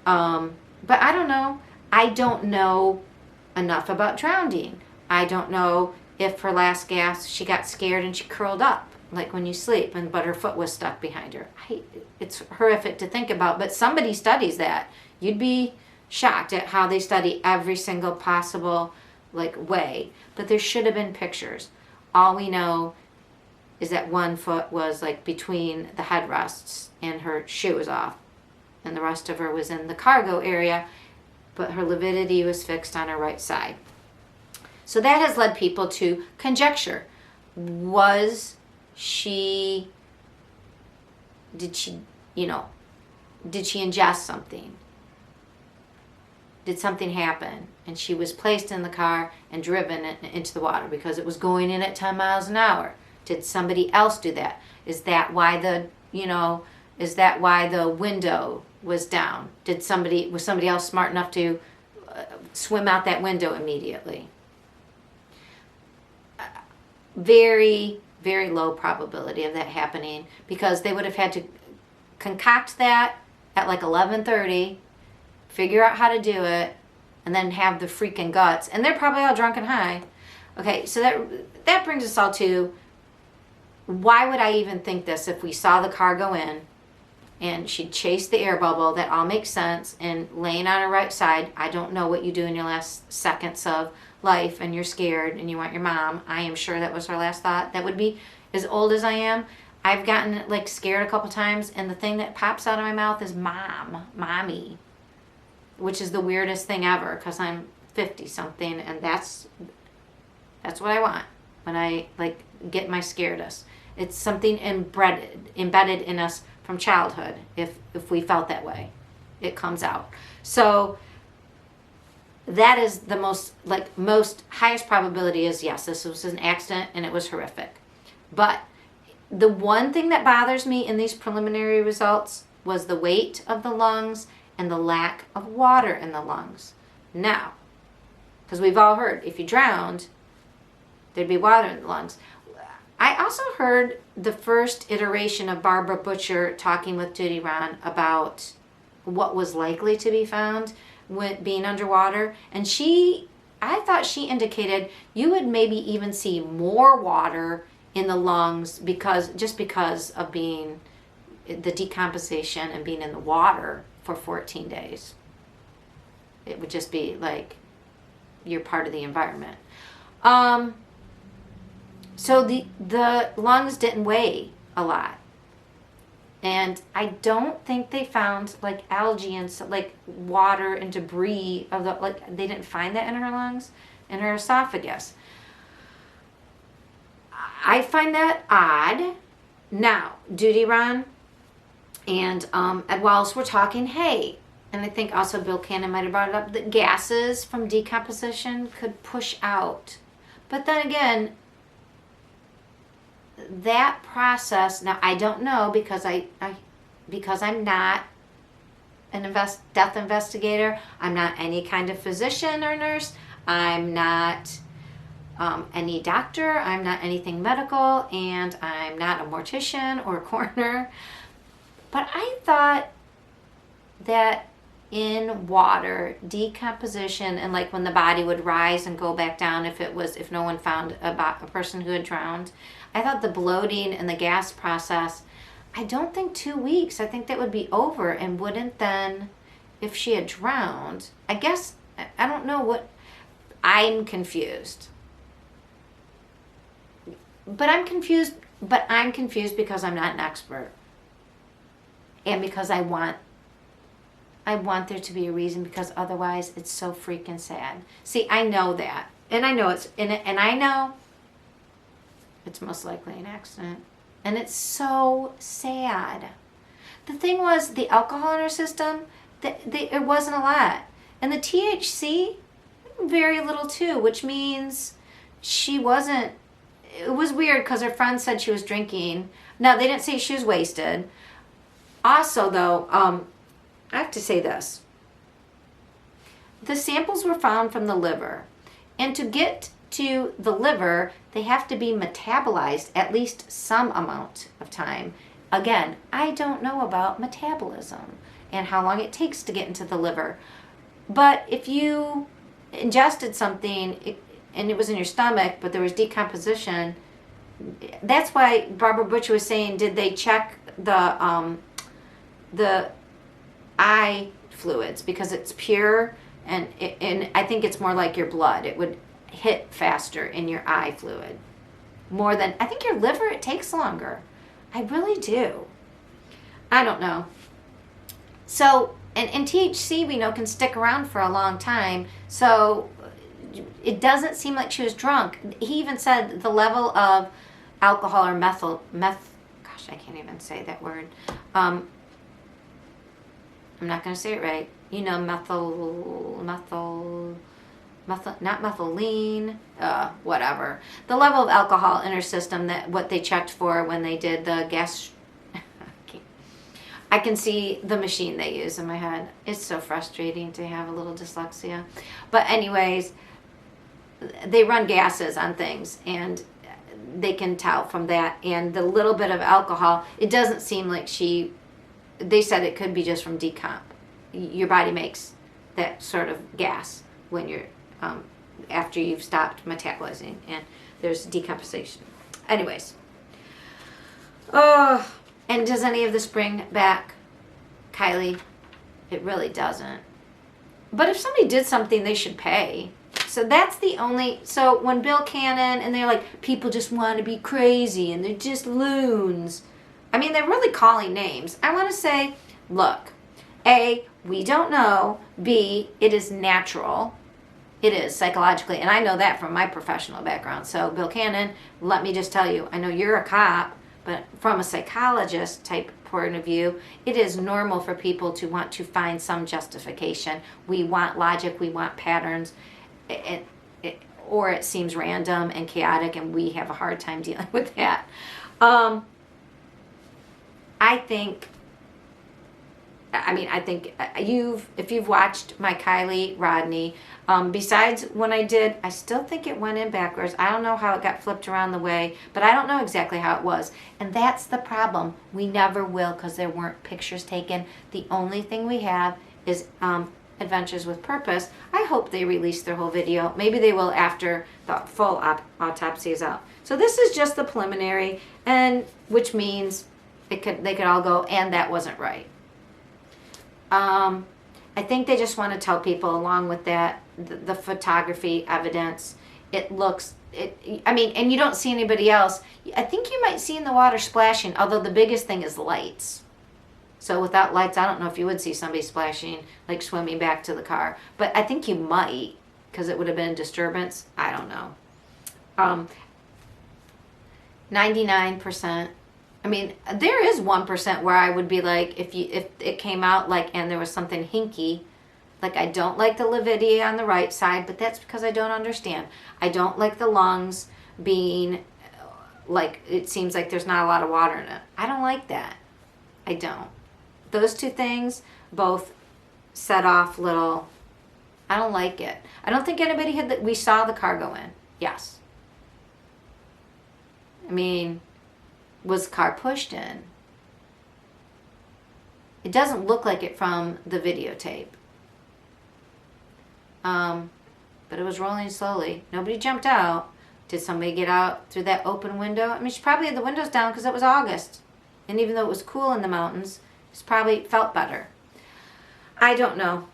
Speaker 1: But I don't know. I don't know enough about drowning. I don't know if her last gasp, she got scared and she curled up, like when you sleep, but her foot was stuck behind her. It's horrific to think about, but somebody studies that. You'd be shocked at how they study every single possible way. But there should have been pictures. All we know is that one foot was between the headrests and her shoe was off, and the rest of her was in the cargo area, but her lividity was fixed on her right side. So that has led people to conjecture. Did she ingest something? Did something happen? And she was placed in the car and driven into the water because it was going in at 10 miles an hour. Did somebody else do that? Is that why the window was down? Was somebody else smart enough to swim out that window immediately. Very, very low probability of that happening, because they would have had to concoct that at like 11:30, figure out how to do it, and then have the freaking guts. And they're probably all drunk and high. Okay, so that brings us all to, why would I even think this if we saw the car go in and she'd chase the air bubble? That all makes sense. And laying on her right side, I don't know what you do in your last seconds of life and you're scared and you want your mom. I am sure that was her last thought. That would be, as old as I am, I've gotten like scared a couple times, and the thing that pops out of my mouth is mom, mommy, which is the weirdest thing ever, because I'm 50 something, and that's what I want when I like get my scaredest. It's something embedded in us from childhood. If we felt that way, it comes out. So that is the most highest probability is, yes, this was an accident and it was horrific. But the one thing that bothers me in these preliminary results was the weight of the lungs and the lack of water in the lungs. Now, because we've all heard, if you drowned, there'd be water in the lungs. I also heard the first iteration of Barbara Butcher talking with Judy Ron about what was likely to be found with being underwater. And I thought she indicated you would maybe even see more water in the lungs because of being the decomposition and being in the water for 14 days. It would just be like you're part of the environment. So the lungs didn't weigh a lot. And I don't think they found like algae and like water and debris of the, like they didn't find that in her lungs, in her esophagus. I find that odd. Now, Judy Ron and Ed Wallace were talking, hey, and I think also Bill Cannon might have brought it up, that gases from decomposition could push out. But then again, that process, now I don't know, because I'm not an death investigator. I'm not any kind of physician or nurse. I'm not any doctor. I'm not anything medical, and I'm not a mortician or a coroner. But I thought that in water, decomposition, and like when the body would rise and go back down, if no one found a person who had drowned, I thought the bloating and the gas process, I don't think 2 weeks. I think that would be over, and wouldn't then, if she had drowned, I guess, I don't know what, I'm confused. But I'm confused because I'm not an expert. And because I want there to be a reason, because otherwise it's so freaking sad. See, I know that. And I know I know it's most likely an accident. And it's so sad. The thing was, the alcohol in her system, it wasn't a lot. And the THC, very little too, which means she wasn't, it was weird because her friend said she was drinking. No, they didn't say she was wasted. Also, though, I have to say this. The samples were found from the liver. And to get to the liver, they have to be metabolized at least some amount of time. Again, I don't know about metabolism and how long it takes to get into the liver. But if you ingested something and it was in your stomach, but there was decomposition, that's why Barbara Butcher was saying, did they check the eye fluids, because it's pure, and I think it's more like your blood. It would hit faster in your eye fluid more than, I think your liver, it takes longer. I really do. I don't know. So, and THC, we know, can stick around for a long time. So it doesn't seem like she was drunk. He even said the level of alcohol or gosh, I can't even say that word. I'm not going to say it right. You know, not methylene, whatever. The level of alcohol in her system, that what they checked for when they did the gas. I can see the machine they use in my head. It's so frustrating to have a little dyslexia. But anyways, they run gases on things, and they can tell from that. And the little bit of alcohol, it doesn't seem like they said it could be just from decomp. Your body makes that sort of gas when you're, after you've stopped metabolizing, and there's decomposition. Anyways. Oh, and does any of this bring back Kylie? It really doesn't. But if somebody did something, they should pay. So that's the only, so when Bill Cannon, and they're like, people just want to be crazy, and they're just loons. I mean, they're really calling names. I want to say, look, A, we don't know. B, it is natural. It is psychologically, and I know that from my professional background. So Bill Cannon, let me just tell you, I know you're a cop, but from a psychologist type point of view, it is normal for people to want to find some justification. We want logic, we want patterns, or it seems random and chaotic, and we have a hard time dealing with that. I think if you've watched my Kylie Rodney, besides when I did, I still think it went in backwards. I don't know how it got flipped around the way, but I don't know exactly how it was. And that's the problem. We never will, because there weren't pictures taken. The only thing we have is Adventures with Purpose. I hope they release their whole video. Maybe they will after the full autopsy is out. So this is just the preliminary, and which means they could all go, and that wasn't right. I think they just want to tell people, along with that, the photography evidence, and you don't see anybody else. I think you might see in the water splashing, although the biggest thing is lights. So without lights, I don't know if you would see somebody splashing, like swimming back to the car. But I think you might, because it would have been a disturbance. I don't know. 99%. I mean, there is 1% where I would be like, if it came out like, and there was something hinky, like I don't like the lividity on the right side, but that's because I don't understand. I don't like the lungs being like, it seems like there's not a lot of water in it. I don't like that. I don't. Those two things both set off little, I don't like it. I don't think anybody we saw the car go in. Yes. I mean, was the car pushed in? It doesn't look like it from the videotape. But it was rolling slowly. Nobody jumped out. Did somebody get out through that open window? I mean, she probably had the windows down because it was August. And even though it was cool in the mountains, she probably felt better. I don't know.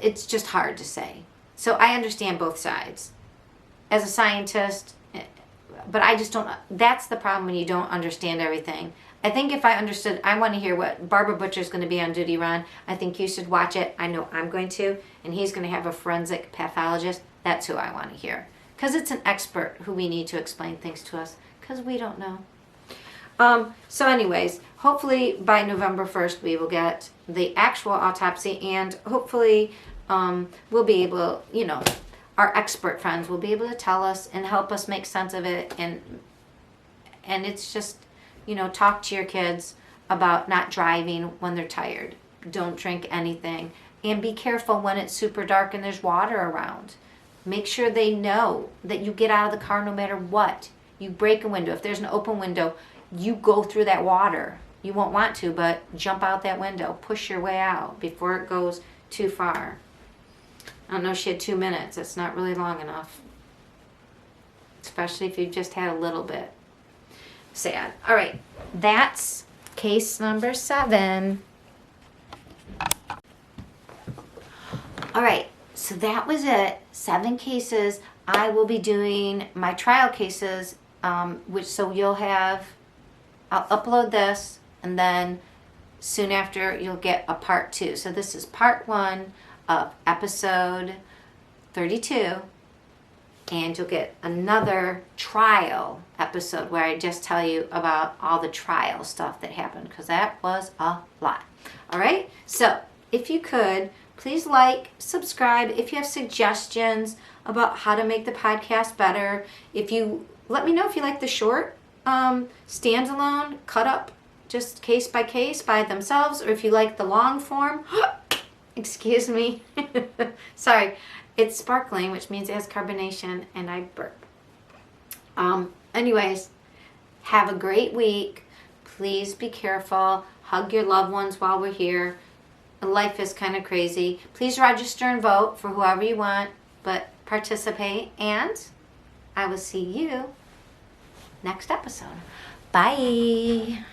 Speaker 1: It's just hard to say. So I understand both sides. As a scientist, but I just don't, that's the problem when you don't understand everything. I think if I understood, I want to hear what Barbara Butcher's going to be on duty, Ron. I think you should watch it. I know I'm going to. And he's going to have a forensic pathologist. That's who I want to hear. Because it's an expert who we need to explain things to us. Because we don't know. So anyways, hopefully by November 1st we will get the actual autopsy. And hopefully we'll be able, our expert friends will be able to tell us and help us make sense of it. And it's just, talk to your kids about not driving when they're tired. Don't drink anything. And be careful when it's super dark and there's water around. Make sure they know that you get out of the car no matter what. You break a window. If there's an open window, you go through that water. You won't want to, but jump out that window. Push your way out before it goes too far. I don't know, she had 2 minutes. That's not really long enough. Especially if you've just had a little bit. Sad. All right. That's case number 7. All right. So that was it. 7 cases. I will be doing my trial cases, so you'll have, I'll upload this, and then soon after you'll get a part 2. So this is part 1 of episode 32, and you'll get another trial episode where I just tell you about all the trial stuff that happened, because that was a lot. All right, so if you could, please like, subscribe. If you have suggestions about how to make the podcast better, let me know if you like the short standalone cut up just case by case by themselves, or if you like the long form, excuse me, sorry, it's sparkling, which means it has carbonation, and I burp. Anyways, have a great week. Please be careful. Hug your loved ones while we're here. Life is kind of crazy. Please register and vote for whoever you want, but participate, and I will see you next episode. Bye.